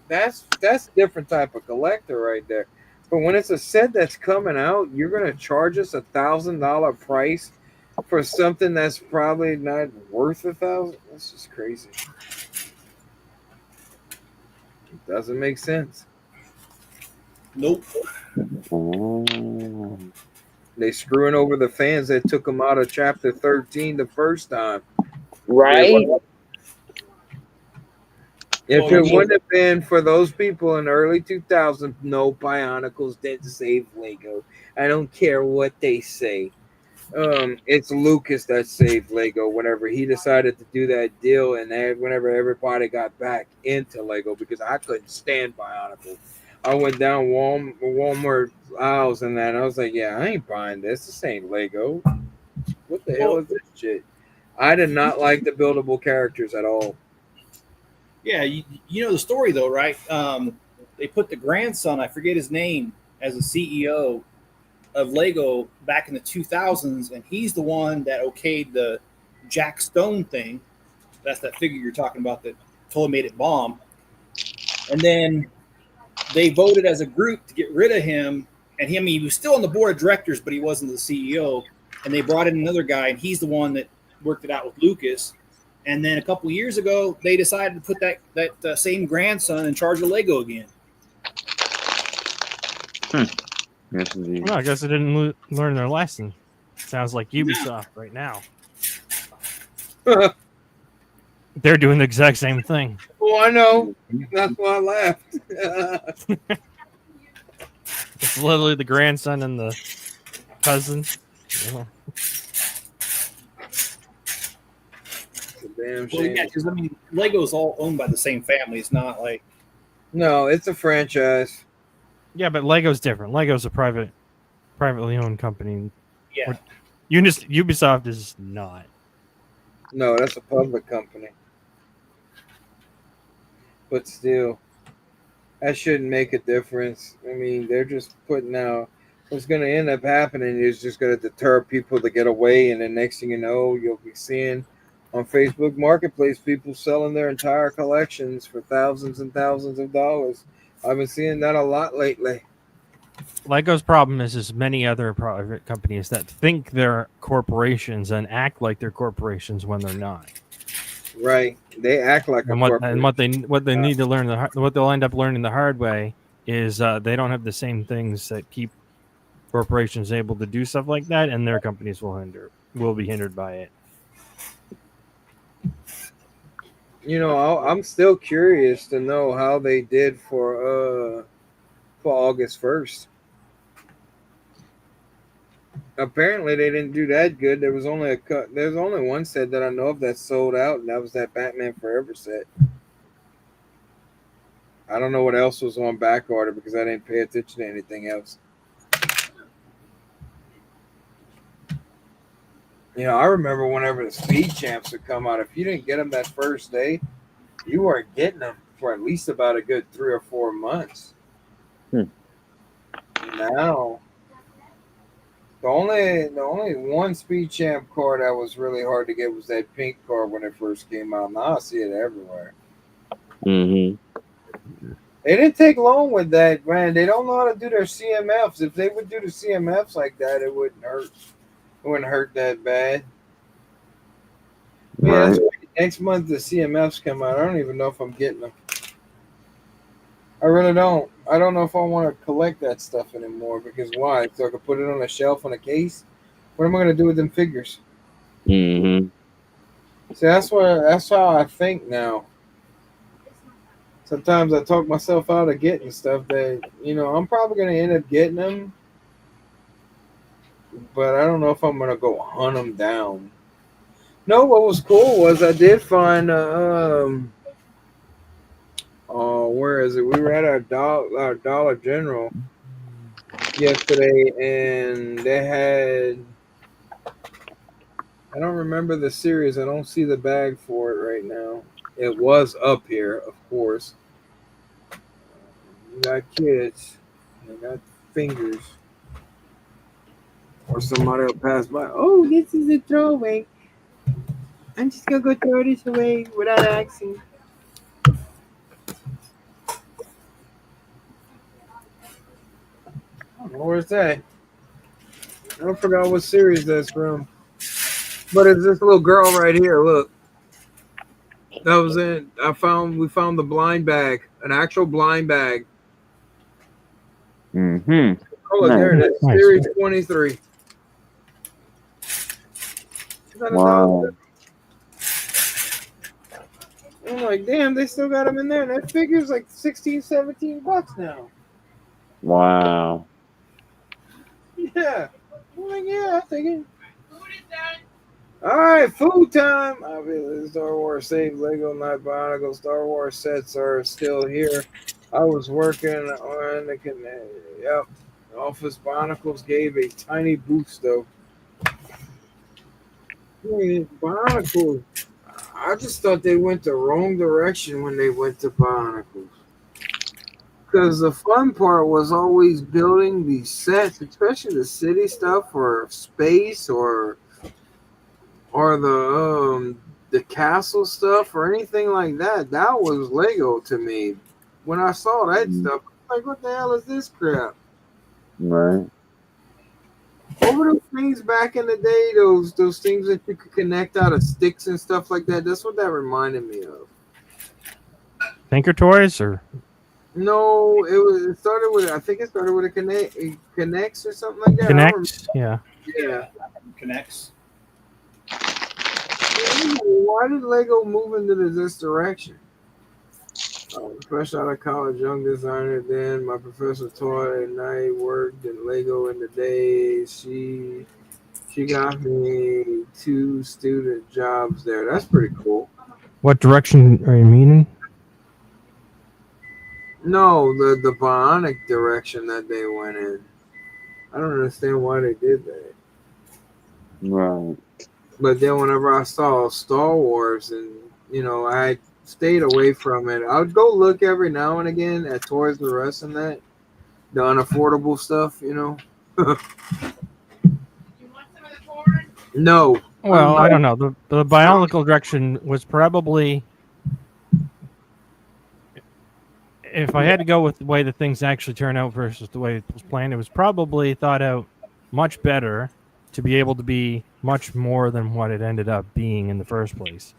that's a different type of collector right there. But when it's a set that's coming out, you're going to charge us $1,000 price for something that's probably not worth $1,000. That's just crazy. It doesn't make sense. Nope. Oh. They screwing over the fans that took them out of chapter 13 the first time. Right? If Well, it yeah. wouldn't have been for those people in the early 2000s, no, Bionicles didn't save Lego. I don't care what they say. It's Lucas that saved Lego whenever he decided to do that deal, and whenever everybody got back into Lego, because I couldn't stand Bionicles. I went down Walmart aisles and that, and I was like, yeah, I ain't buying this. This ain't Lego. What the hell is this shit? I did not like the buildable characters at all. Yeah, you know the story though, right? They put the grandson, I forget his name, as a CEO of Lego back in the 2000s, and he's the one that okayed the Jack Stone thing. That's that figure you're talking about that totally made it bomb. And then they voted as a group to get rid of him. And he was still on the board of directors, but he wasn't the CEO. And they brought in another guy, and he's the one that worked it out with Lucas. And then a couple of years ago, they decided to put that same grandson in charge of Lego again. Yes, indeed. well, I guess they didn't learn their lesson. Sounds like Ubisoft right now. They're doing the exact same thing. Oh, I know. That's why I laughed. It's literally the grandson and the cousin. Yeah. It's a damn Well, shame. yeah, because I mean, Lego's all owned by the same family. It's not like No, it's a franchise. Yeah, but Lego's different. Lego's a privately owned company. yeah. Ubisoft is not. No, that's a public company. But still, that shouldn't make a difference. I mean, they're just putting out. What's going to end up happening is just going to deter people to get away, and the next thing you know, you'll be seeing on Facebook Marketplace people selling their entire collections for thousands and thousands of dollars. I've been seeing that a lot lately. Lego's problem is many other private companies that think they're corporations and act like they're corporations when they're not. Right? They act like And what they need to learn what they'll end up learning the hard way is they don't have the same things that keep corporations able to do stuff like that, and their companies will be hindered by it. You know, I'm still curious to know how they did for August 1st. Apparently, they didn't do that good. There's only one set that I know of that sold out, and that was that Batman Forever set. I don't know what else was on back order because I didn't pay attention to anything else. I remember whenever the speed champs would come out, if you didn't get them that first day, you weren't getting them for at least about a good 3 or 4 months. Now, the only one speed champ car that was really hard to get was that pink car when it first came out. Now I see it everywhere. Mm-hmm. They didn't take long with that, man. They don't know how to do their CMFs. If they would do the CMFs like that, it wouldn't hurt. It wouldn't hurt that bad. Yeah, Right. that's why next month the CMFs come out. I don't even know if I'm getting them. I really don't. I don't know if I want to collect that stuff anymore because why? So I could put it on a shelf on a case. What am I going to do with them figures? Mm-hmm. See, that's how I think now. Sometimes I talk myself out of getting stuff that, I'm probably going to end up getting them, but I don't know if I'm going to go hunt them down. No, what was cool was I did find, where is it? We were at our Dollar General yesterday, and they had, I don't remember the series. I don't see the bag for it right now. It was up here, of course. You got kids. They got fingers. Or somebody will pass by. Oh, this is a throwaway. I'm just going to go throw this away without asking. I don't know where's that. I forgot what series that's from. But it's this little girl right here. Look. That was it. We found the blind bag. An actual blind bag. Mm-hmm. Oh, look, there it is. Nice. Series 23. Wow. I'm like, damn, they still got them in there. And that figure's like $16, $17 now. Wow. Yeah. I'm like, yeah, I think it. Food is done. All right, food time. Obviously, Star Wars Save Lego Not Bionicle. Star Wars sets are still here. I was working on the yep. Office Bionicles gave a tiny boost though. Bionicles. I just thought they went the wrong direction when they went to Bionicles. Because the fun part was always building these sets, especially the city stuff or space or the castle stuff or anything like that. That was Lego to me. When I saw that stuff, I was like, what the hell is this crap? Right. What were those things back in the day? Those things that you could connect out of sticks and stuff like that. That's what that reminded me of. Thinker toys or No, it started with a connects or something like that. Connect? Yeah. Yeah. Connects. Why did Lego move into this direction? Fresh out of college, young designer. Then my professor taught at night, worked in Lego in the day. She got me 2 student jobs there. That's pretty cool. What direction are you meaning? No, the bionic direction that they went in. I don't understand why they did that. Right. But then whenever I saw Star Wars and, I stayed away from it. I would go look every now and again at Toys R Us and that. The unaffordable stuff, You want some of the corn? No. Well, I don't know. The Bionicle direction was probably, if I had to go with the way the things actually turn out versus the way it was planned, it was probably thought out much better to be able to be much more than what it ended up being in the first place.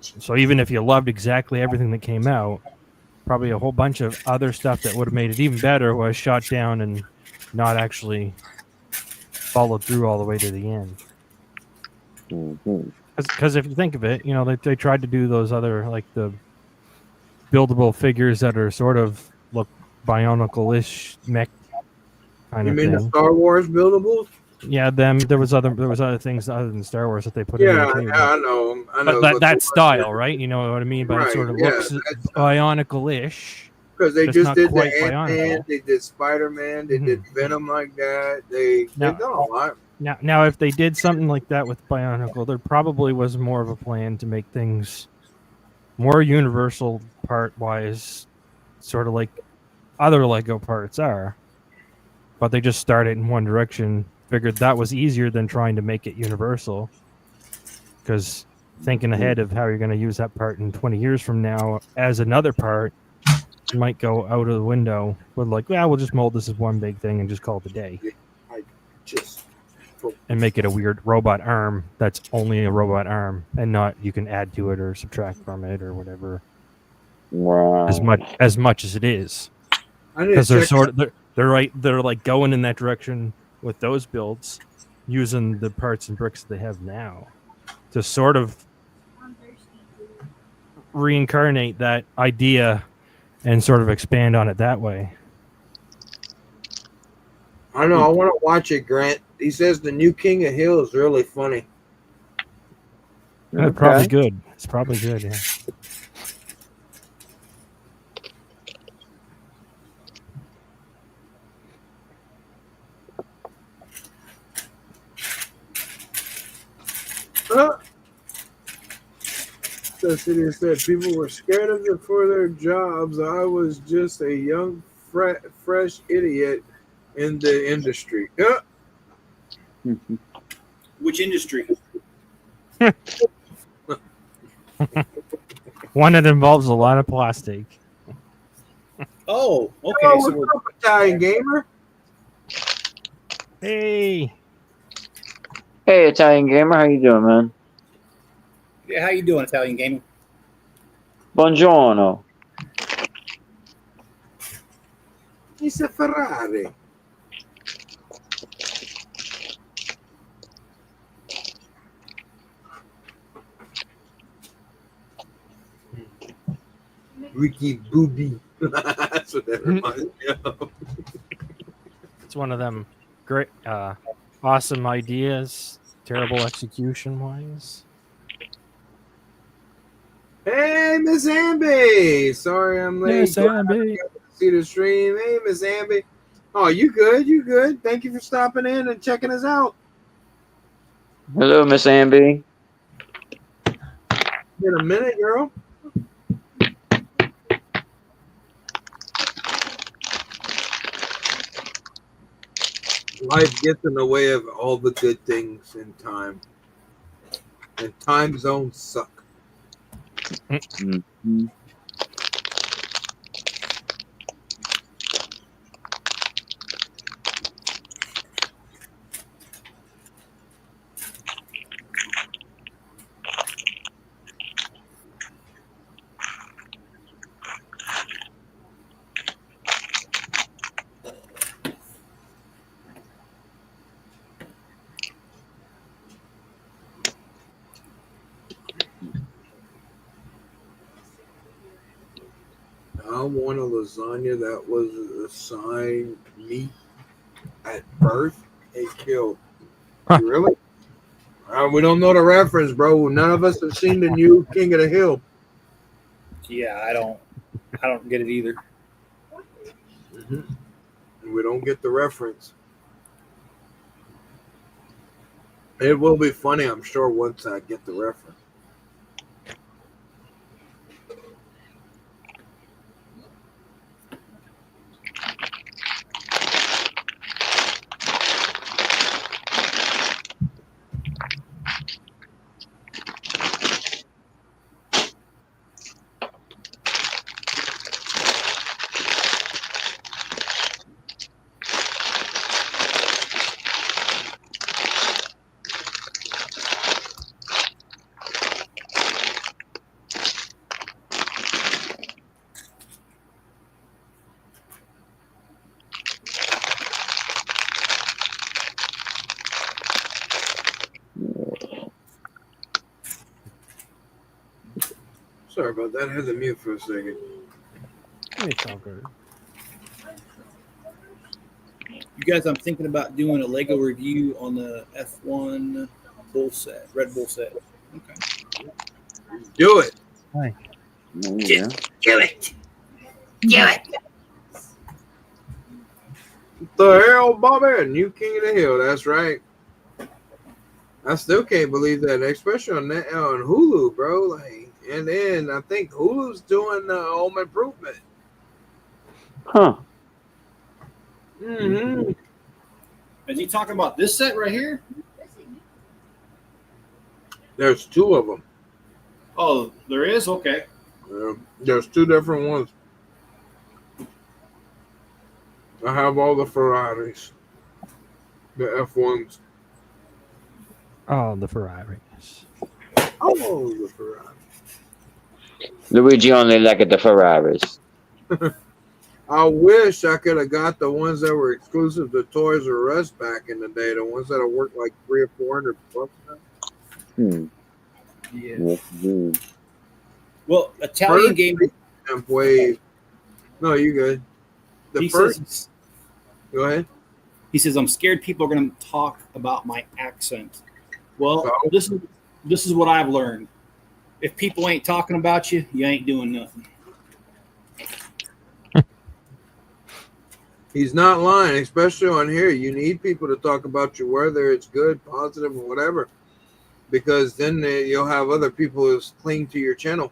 So even if you loved exactly everything that came out, probably a whole bunch of other stuff that would have made it even better was shot down and not actually followed through all the way to the end. Because if you think of it, they tried to do those other, like the buildable figures that are sort of look Bionicle-ish mech kind You of mean thing. the Star Wars buildables? Yeah, there was other things other than Star Wars that they put in there too. I know. But that style, right? You know what I mean? But it sort of looks Bionicle-ish. Because they Just just not did the quite Ant-Man, Bionicle. they did Spider-Man, they did Venom like that. They've done a lot. Now, if they did something like that with Bionicle, there probably was more of a plan to make things more universal part-wise, sort of like other Lego parts are. But they just started in one direction, figured that was easier than trying to make it universal. Because thinking ahead of how you're going to use that part in 20 years from now as another part might go out of the window. But like, yeah, we'll just mold this as one big thing and just call it a day. I just And make it a weird robot arm that's only a robot arm and not you can add to it or subtract from it or whatever. Wow. As much as it is. I need Because to they're check. sort of they're like going in that direction with those builds using the parts and bricks they have now to sort of reincarnate that idea and sort of expand on it that way. I know. I want to watch it, Grant. He says the new King of Hill is really funny. It's probably good. It's probably good, yeah. The city said people were scared of it for their jobs. I was just a young, fresh idiot in the industry. Which industry? One that involves a lot of plastic. Oh, okay. Oh, So we're what's up, Italian gamer? Hey, Hey, Italian gamer, how you doing, man? yeah, how you doing, Italian Gaming? Buongiorno. It's a Ferrari. Ricky Booby. That's what that reminds me of. it's one of them great, awesome ideas, terrible execution wise. Hey, Miss Amby. Sorry I'm late. Yes, Glad I Amby. got to see the stream. Hey, Miss Amby. Oh, you good? You good? Thank you for stopping in and checking us out. Hello, Miss Amby. In a minute, girl. Life gets in the way of all the good things in time. And time zones suck. Mm-hmm. I want a lasagna that was assigned me at birth and killed. Huh. Really? We don't know the reference, bro. None of us have seen the new King of the Hill. Yeah, I don't get it either. And we don't get the reference. It will be funny, I'm sure, once I get the reference. Sorry about that. I had to mute for a second. It's all good. You guys, I'm thinking about doing a Lego review on the F1 Bull set, Red Bull set. Okay. Do it. Oh, yeah. Do it. Do it. The hell, Bobby? New King of the Hill. That's right. I still can't believe that, especially on Hulu, bro. Like, and then I think Hulu's doing Home Improvement. Huh. Mm-hmm. Is he talking about this set right here? There's two of them. Oh, there is? Okay. There's two different ones. I have all the Ferraris, the F1s. Oh, the Ferraris. Oh, the Ferrari. Luigi only like the Ferraris. I wish I could have got the ones that were exclusive to Toys R Us back in the day. The ones that are worth like $300 or $400 now. Yeah. Yes, indeed. Well, Italian First game. Wave. No, you good. The He first. says, Go ahead. he says, I'm scared people are going to talk about my accent. Well, So? this is what I've learned. If people ain't talking about you, you ain't doing nothing. He's not lying, especially on here. You need people to talk about you, whether it's good, positive, or whatever, because then you'll have other people who cling to your channel.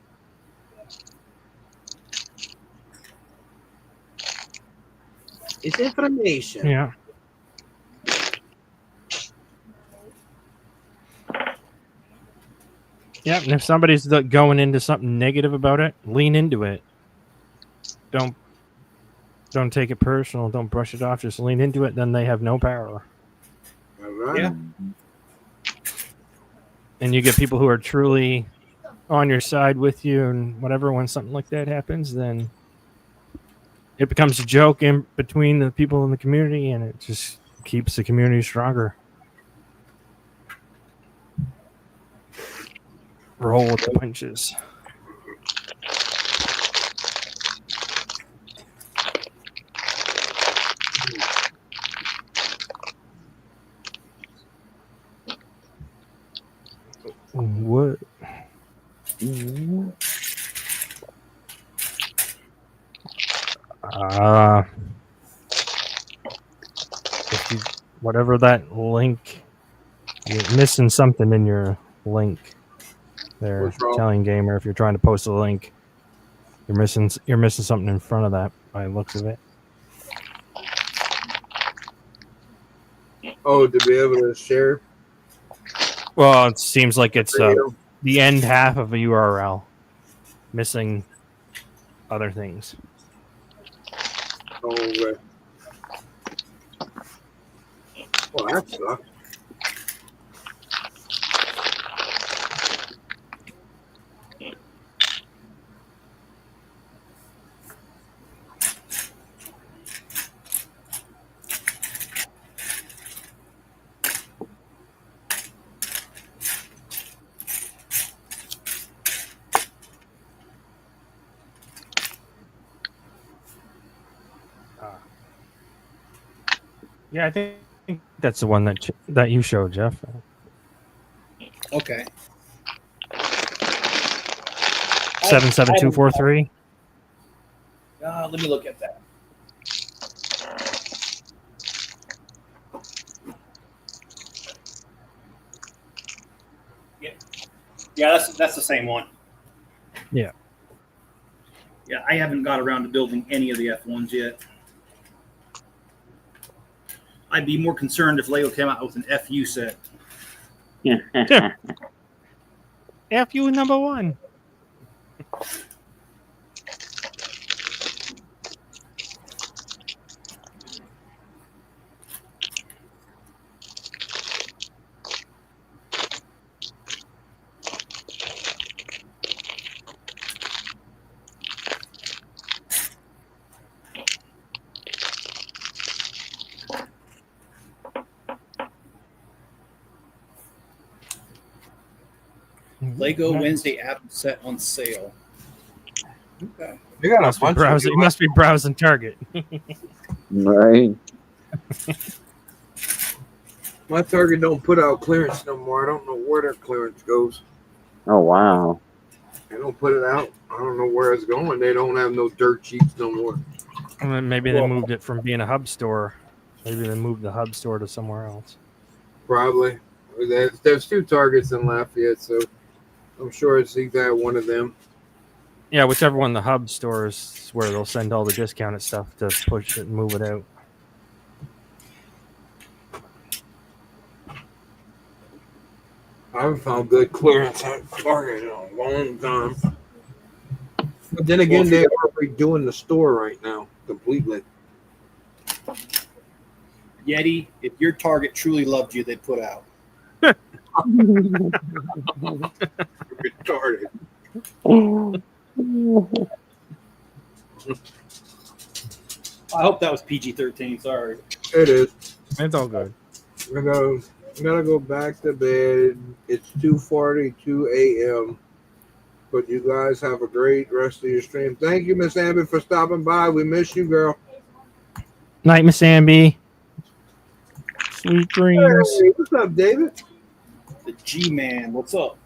It's information. Yeah. Yeah, and if somebody's going into something negative about it, lean into it. Don't take it personal. Don't brush it off. Just lean into it. Then they have no power. All right. Yeah. And you get people who are truly on your side with you, and whatever. When something like that happens, then it becomes a joke in between the people in the community, and it just keeps the community stronger. Roll with the punches. What? If you, whatever that link, you're missing something in your link there, What's wrong? Italian Gamer. If you're trying to post a link, you're missing something in front of that by the looks of it. Oh, to be able to share. Well, it seems like it's Video. the end half of a URL, missing other things. Oh, right. Well, that sucks. Yeah, I think that's the one that you showed, Jeff. Okay. 77243. Let me look at that. Yeah, that's the same one. Yeah. Yeah, I haven't got around to building any of the F1s yet. I'd be more concerned if Lego came out with an FU set. FU number 1. Lego Wednesday app set on sale. Okay. You got Must be browsing. You must be browsing Target. Right. My Target don't put out clearance no more. I don't know where their clearance goes. Oh, wow. They don't put it out. I don't know where it's going. They don't have no dirt sheets no more. And then maybe they moved it from being a hub store. Maybe they moved the hub store to somewhere else. Probably. There's 2 Targets in Lafayette, so I'm sure it's either one of them. Yeah, whichever one the hub stores is where they'll send all the discounted stuff to push it and move it out. I haven't found good clearance at Target in a long time. But then again, they are redoing the store right now completely. Yeti, if your Target truly loved you, they'd put out. Retarded. I hope that was PG-13. Sorry. It is. It's all good. I gotta go back to bed. It's 2:42 a.m. But you guys have a great rest of your stream. Thank you, Miss Amber, for stopping by. We miss you, girl. Night, Miss Amby. Sweet dreams. Hey, what's up, David? The G-Man, what's up?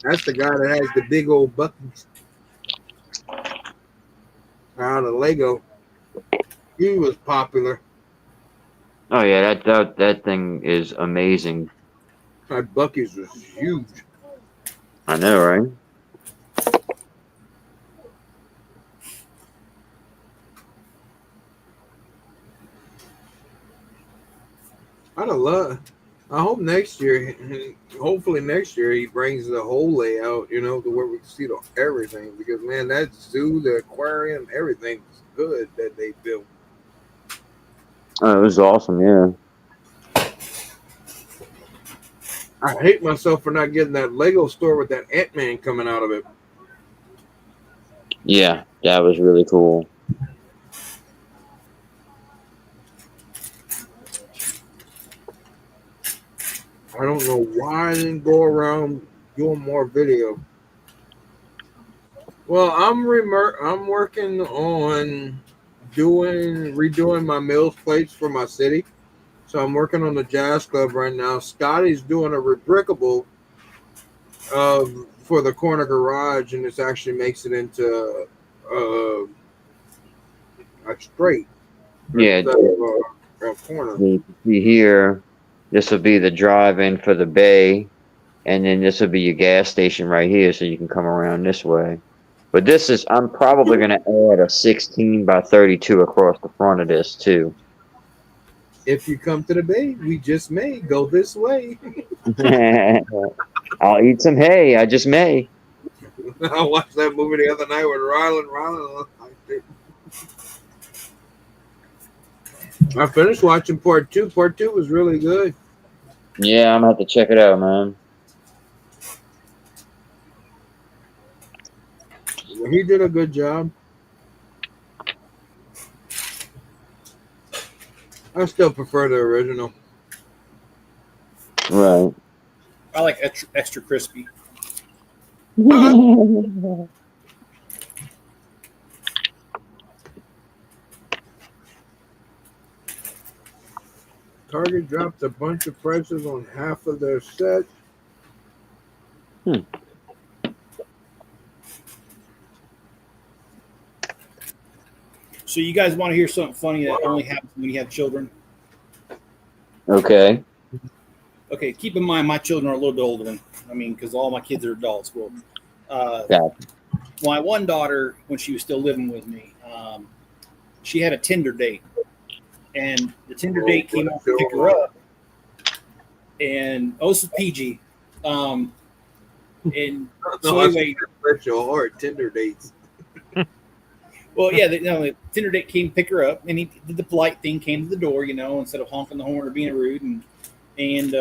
That's the guy that has the big old buttons out of Lego. He was popular. Oh yeah, that thing is amazing. My Bucky's was huge. I know, right? I hope next year, hopefully next year, he brings the whole layout, to where we can see everything. Because, man, that zoo, the aquarium, everything's good that they built. Oh, it was awesome, yeah. I hate myself for not getting that Lego store with that Ant-Man coming out of it. Yeah, that was really cool. I don't know why I didn't go around doing more video. Well, I'm working on redoing my Mills plates for my city. So I'm working on the Jazz Club right now. Scotty's doing a rebrickable for the corner garage, and it actually makes it into a straight. Yeah, a corner. you here. This will be the drive-in for the bay, and then this will be your gas station right here, so you can come around this way. But I'm probably going to add a 16 by 32 across the front of this too. If you come to the bay, we just may go this way. I'll eat some hay. I just may. I watched that movie the other night with Rylan. I finished watching part 2. Part 2 was really good. Yeah, I'm going to have to check it out, man. He did a good job. I still prefer the original. Right. I like extra crispy. Target dropped a bunch of prices on half of their set. So you guys want to hear something funny that only happens when you have children? Okay. Okay, keep in mind my children are a little bit older because all my kids are adults. Well, my one daughter, when she was still living with me, she had a Tinder date. And the Tinder date came out to pick her up. And this is PG. And so anyway, your heart, Tinder dates. Well, yeah, the Tinder date came to pick her up, and he did the polite thing, came to the door, instead of honking the horn or being rude, and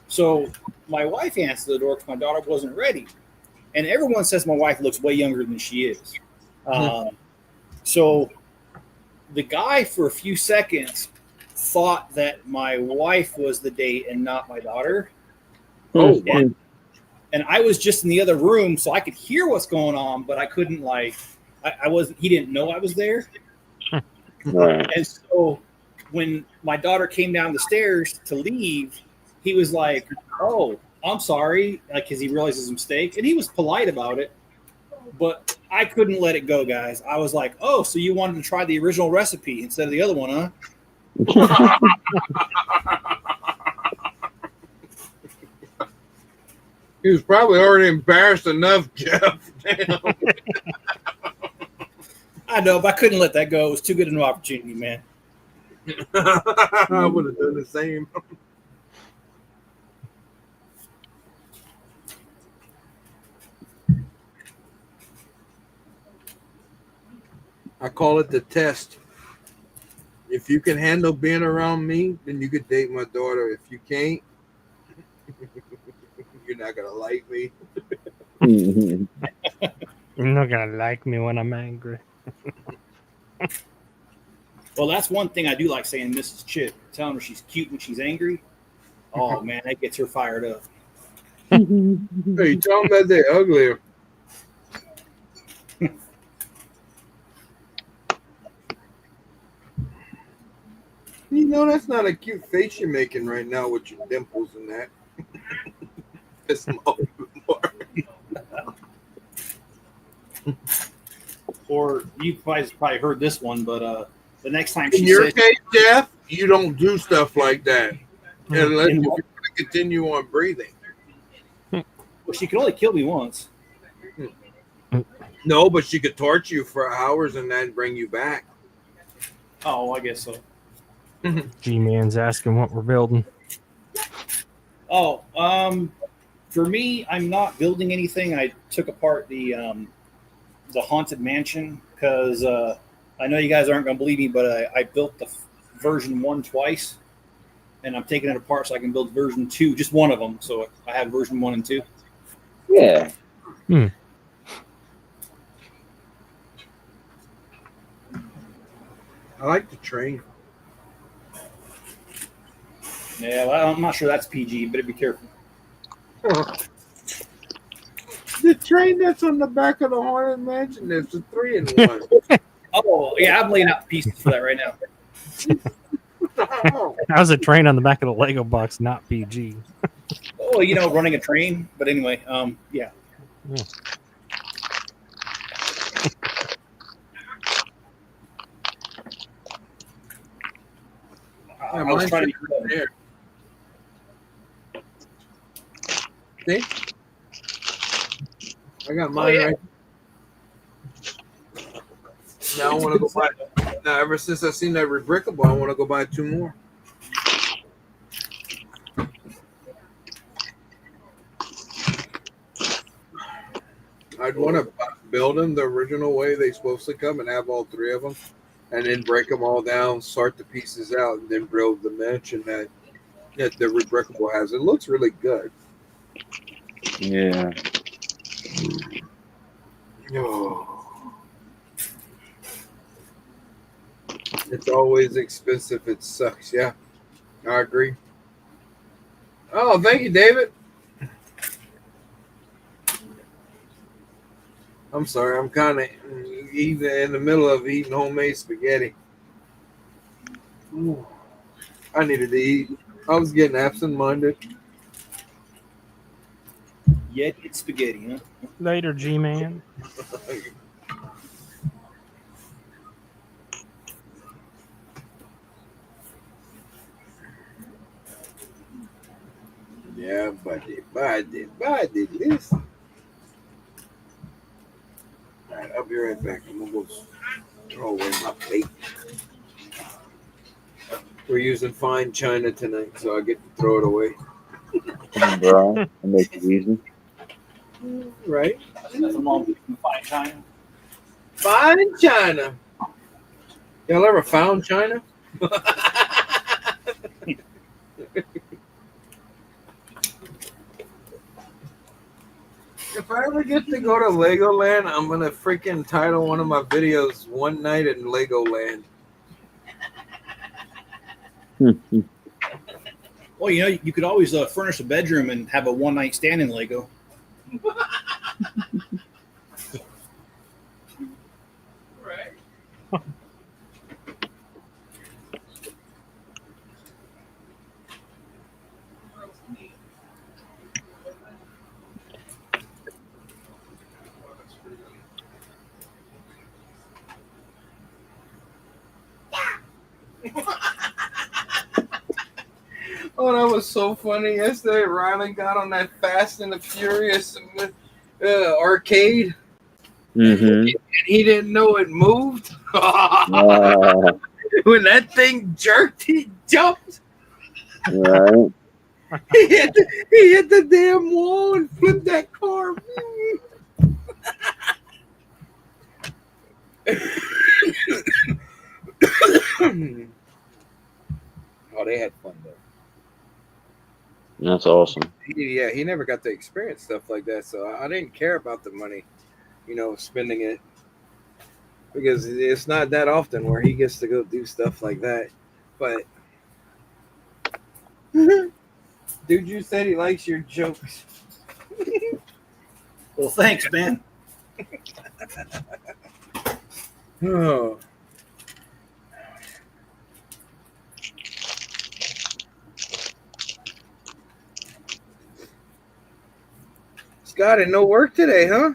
so my wife answered the door because my daughter wasn't ready, and everyone says my wife looks way younger than she is. So the guy, for a few seconds, thought that my wife was the date and not my daughter. Oh, and I was just in the other room, so I could hear what's going on, but I couldn't I wasn't. He didn't know I was there. Right. And so when my daughter came down the stairs to leave, he was like, "Oh, I'm sorry," because he realized his mistake, and he was polite about it. But I couldn't let it go, guys. I was like, "Oh, so you wanted to try the original recipe instead of the other one, huh?" He was probably already embarrassed enough, Jeff. Damn. I know, but I couldn't let that go. It was too good an opportunity, man. I would have done the same. I call it the test. If you can handle being around me, then you could date my daughter. If you can't, you're not gonna like me. You're not gonna like me when I'm angry. Well, that's one thing I do like saying Mrs. Chip. Telling her she's cute when she's angry. Oh, man, that gets her fired up. Hey, tell them that they're uglier. You know, that's not a cute face you're making right now with your dimples and that. Piss them off even more. Or you guys probably heard this one, but the next time In she your says, case, Jeff, you don't do stuff like that unless In you what? continue on breathing. well, she can only kill me once. No, but she could torture you for hours and then bring you back. Oh, I guess so. G-Man's asking what we're building. Oh, for me, I'm not building anything. I took apart the haunted mansion because I know you guys aren't going to believe me, but I built the version 1 twice, and I'm taking it apart so I can build version 2, just one of them. So I have version 1 and 2. Yeah. I like the train. Yeah, well, I'm not sure that's PG, but be careful. The train that's on the back of the Haunted Mansion is a 3-in-1. Oh, yeah, I'm laying out the pieces for that right now. How's a train on the back of the Lego box not PG? Oh, you know, running a train. But anyway, yeah. I was mine's trying to right there. See? I got mine yeah. right. Now I want to go buy. Now, ever since I seen that rebrickable, I want to go buy 2 more. I'd want to build them the original way they're supposed to come and have all 3 of them, and then break them all down, sort the pieces out, and then build the mansion that the rebrickable has. It looks really good. Yeah. Oh. It's always expensive. It sucks. Yeah, I agree. Oh, thank you, David. I'm sorry. I'm kind of even in the middle of eating homemade spaghetti. Ooh, I needed to eat. I was getting absent-minded. Yet it's spaghetti, huh? Later, G-Man. Yeah, buddy, listen. All right, I'll be right back. I'm gonna go throw away my plate. We're using fine china tonight, so I get to throw it away. Come on, bro. I make it easy. Right? Nothing wrong with fine china. Fine china. Y'all ever found china? If I ever get to go to Legoland, I'm gonna freaking title one of my videos "One Night in Legoland." Well, you know, you could always furnish a bedroom and have a one-night stand in Lego. Right. was so funny yesterday? Riley got on that Fast and the Furious arcade, Mm-hmm. and he didn't know it moved. Right. When that thing jerked, he jumped. He hit the damn wall and flipped that car. Oh, they had fun though. That's awesome. He never got to experience stuff like that, so I didn't care about the money, spending it, because it's not that often where he gets to go do stuff like that. But dude, you said he likes your jokes. Well, thanks, man. Oh. Scott, and no work today, huh?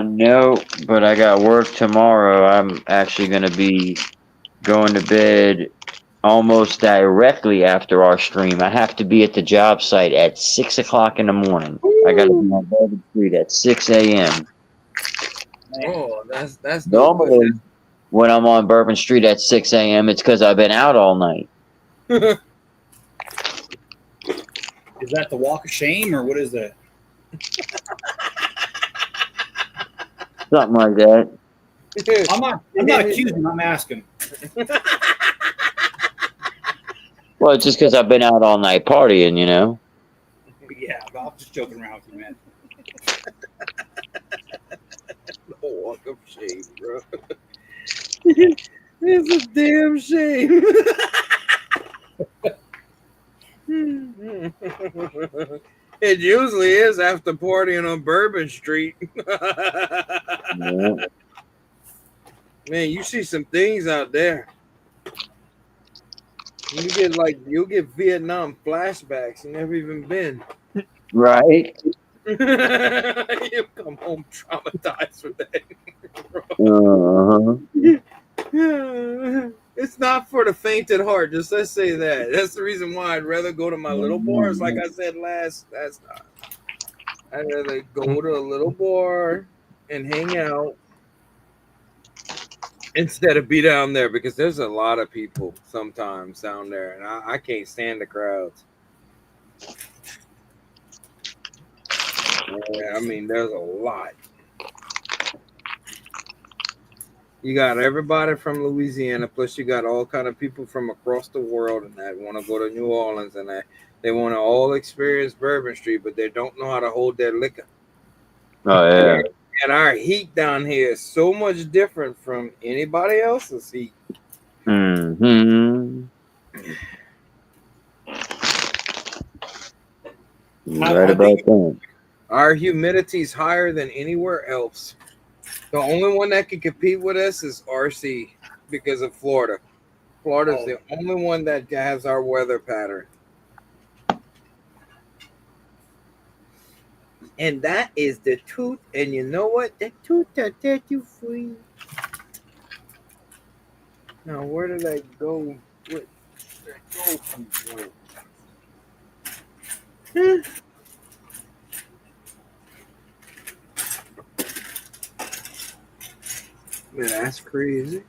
No, but I got work tomorrow. I'm actually going to be going to bed almost directly after our stream. I have to be at the job site at 6 o'clock in the morning. I got to be on Bourbon Street at 6 a.m. Oh, that's no good. Normally, when I'm on Bourbon Street at 6 a.m., it's because I've been out all night. Is that the walk of shame, or what is that? Something like that. I'm not accusing. I'm asking. Well, it's just because I've been out all night partying, you know? Yeah, I'm just joking around with you, man. No walk of shame, bro. It's a damn shame. It usually is after partying on Bourbon Street. Yeah. Man, you see some things out there. You'll get Vietnam flashbacks. You never even been. Right? You come home traumatized with that. It's not for the faint at heart. Just let's say that. That's the reason why I'd rather go to my little bars. Like I said last time, I'd rather go to a little bar and hang out instead of be down there, because there's a lot of people sometimes down there, and I can't stand the crowds. Yeah, I mean, there's a lot. You got everybody from Louisiana, plus you got all kind of people from across the world and that want to go to New Orleans, and that they want to all experience Bourbon Street, but they don't know how to hold their liquor. Oh, yeah. And our heat down here is so much different from anybody else's heat. Mm-hmm. You're right about that. Our humidity is higher than anywhere else. The only one that can compete with us is RC because of Florida. Florida's the only one that has our weather pattern. And that is the truth. And you know what? The truth will set you free. Now, where did I go? Where did I go? Man, that's crazy.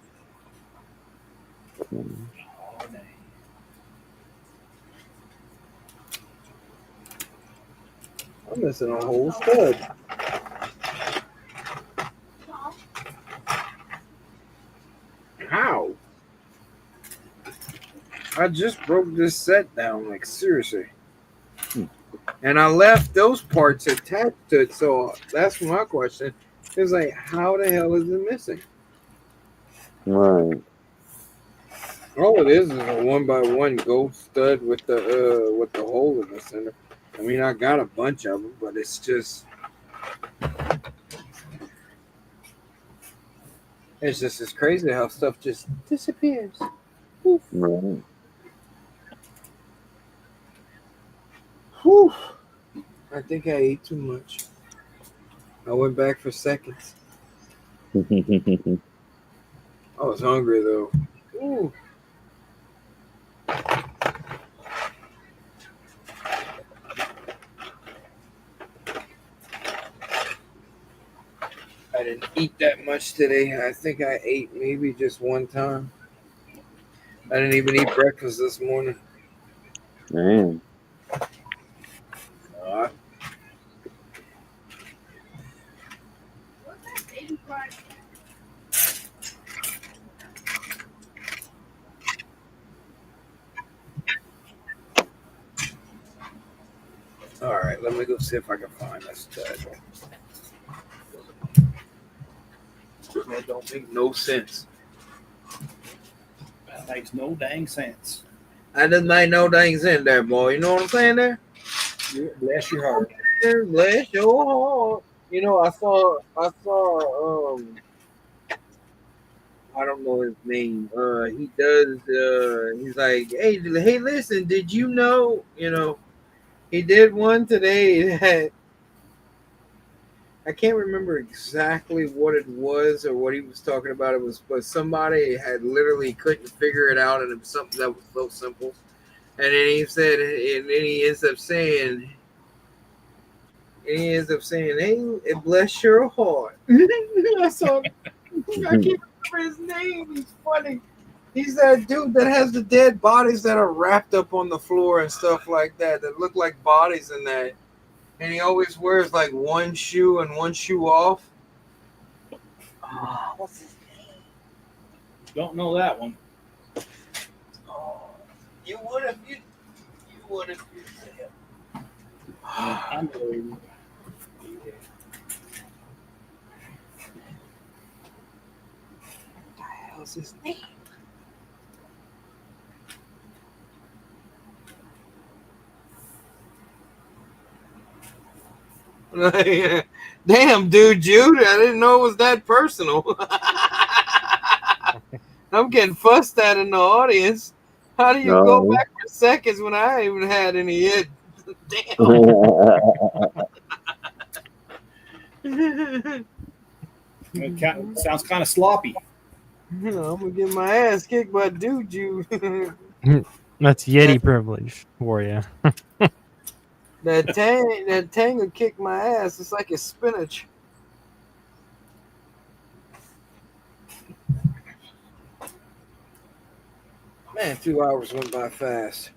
I'm missing a whole stud. How? I just broke this set down, like seriously. And I left those parts attached to it, so that's my question. It's like, how the hell is it missing? Right. All it is a 1x1 gold stud with the hole in the center. I mean, I got a bunch of them, but it's just it's crazy how stuff just disappears. Oof. Right. Whew. I think I ate too much. I went back for seconds. I was hungry though. Ooh. I didn't eat that much today. I think I ate maybe just one time. I didn't even eat breakfast this morning. Man. Uh, What's that baby cry? all right, let me go see if I can find this title. That don't make no sense. That makes no dang sense. I just make no dang sense there, boy. You know what I'm saying there? Bless your heart. Bless your heart. You know, I saw I don't know his name. He does he's like, hey, listen, did you know, he did one today that I can't remember exactly what it was or what he was talking about. It was, but somebody had literally couldn't figure it out, and it was something that was so simple. And then he said, and then he ends up saying, "Hey, bless your heart." I saw. I can't remember his name. He's funny. He's that dude that has the dead bodies that are wrapped up on the floor and stuff like that look like bodies in that. And he always wears like one shoe and one shoe off. Oh, what's his name? Don't know that one. Oh, you would if you said it. Unbelievable. What the hell's his name? Damn, dude, Jude, I didn't know it was that personal. I'm getting fussed at in the audience. How do you go back for seconds when I ain't even had any hit? Damn. It sounds kind of sloppy. I'm gonna get my ass kicked by dude, Jude. That's Yeti privilege for you. That tang will kick my ass. It's like a spinach. Man, 2 hours went by fast.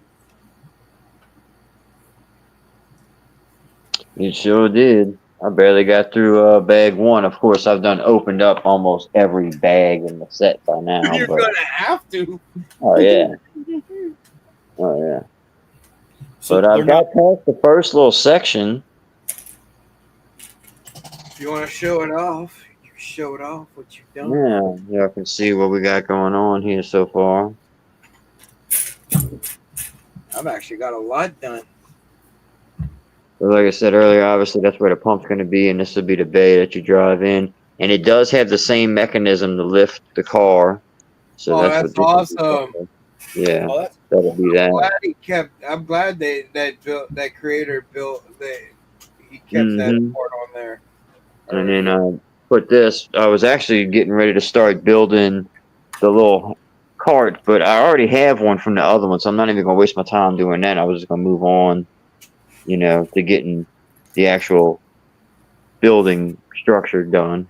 It sure did. I barely got through bag one. Of course, I've opened up almost every bag in the set by now. You're but, gonna have to. Oh yeah. Oh yeah. So But I've got past the first little section. If you want to show it off, you show it off what you've done. Yeah, y'all can see what we got going on here so far. I've actually got a lot done. But like I said earlier, obviously that's where the pump's going to be, and this will be the bay that you drive in. And it does have the same mechanism to lift the car. So that's awesome. Yeah, Oh, that's that'll be that. I'm glad that creator built that. He kept that part on there. And then I put this. I was actually getting ready to start building the little cart, but I already have one from the other one, so I'm not even going to waste my time doing that. I was just going to move on, to getting the actual building structure done.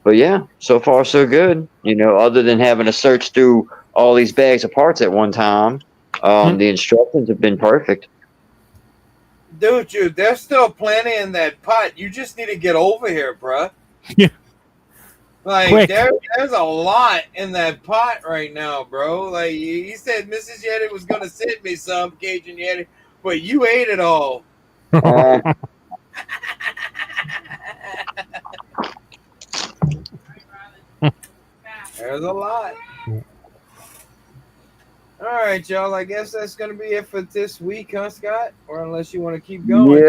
But yeah, so far so good. Other than having to search through all these bags of parts at one time, the instructions have been perfect. Dude, there's still plenty in that pot. You just need to get over here, bruh. Yeah. Like there's a lot in that pot right now, bro. Like he said, Mrs. Yeti was gonna send me some Cajun Yeti, but you ate it all. There's a lot. All right, y'all. I guess that's gonna be it for this week, huh, Scott? Or unless you want to keep going.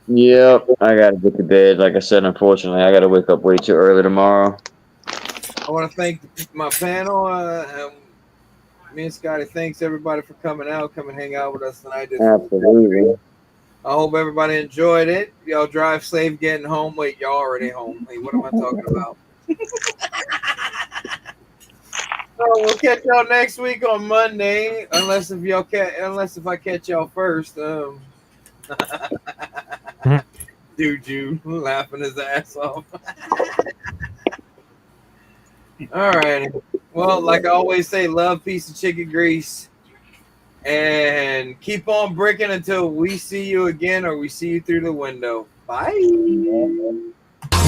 Yep. I gotta get to bed. Like I said, unfortunately, I gotta wake up way too early tomorrow. I want to thank my panel. Me and Scotty, thanks everybody for coming hang out with us tonight. Absolutely. I hope everybody enjoyed it. Y'all drive safe getting home. Wait, y'all already home. Wait, what am I talking about? So we'll catch y'all next week on Monday, unless if I catch y'all first. Dude, you laughing his ass off. All right. Well, like I always say, love, peace, and chicken grease. And keep on bricking until we see you again or we see you through the window. Bye. Bye.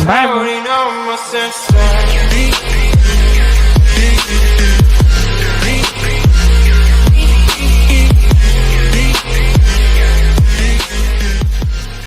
I already know my sense.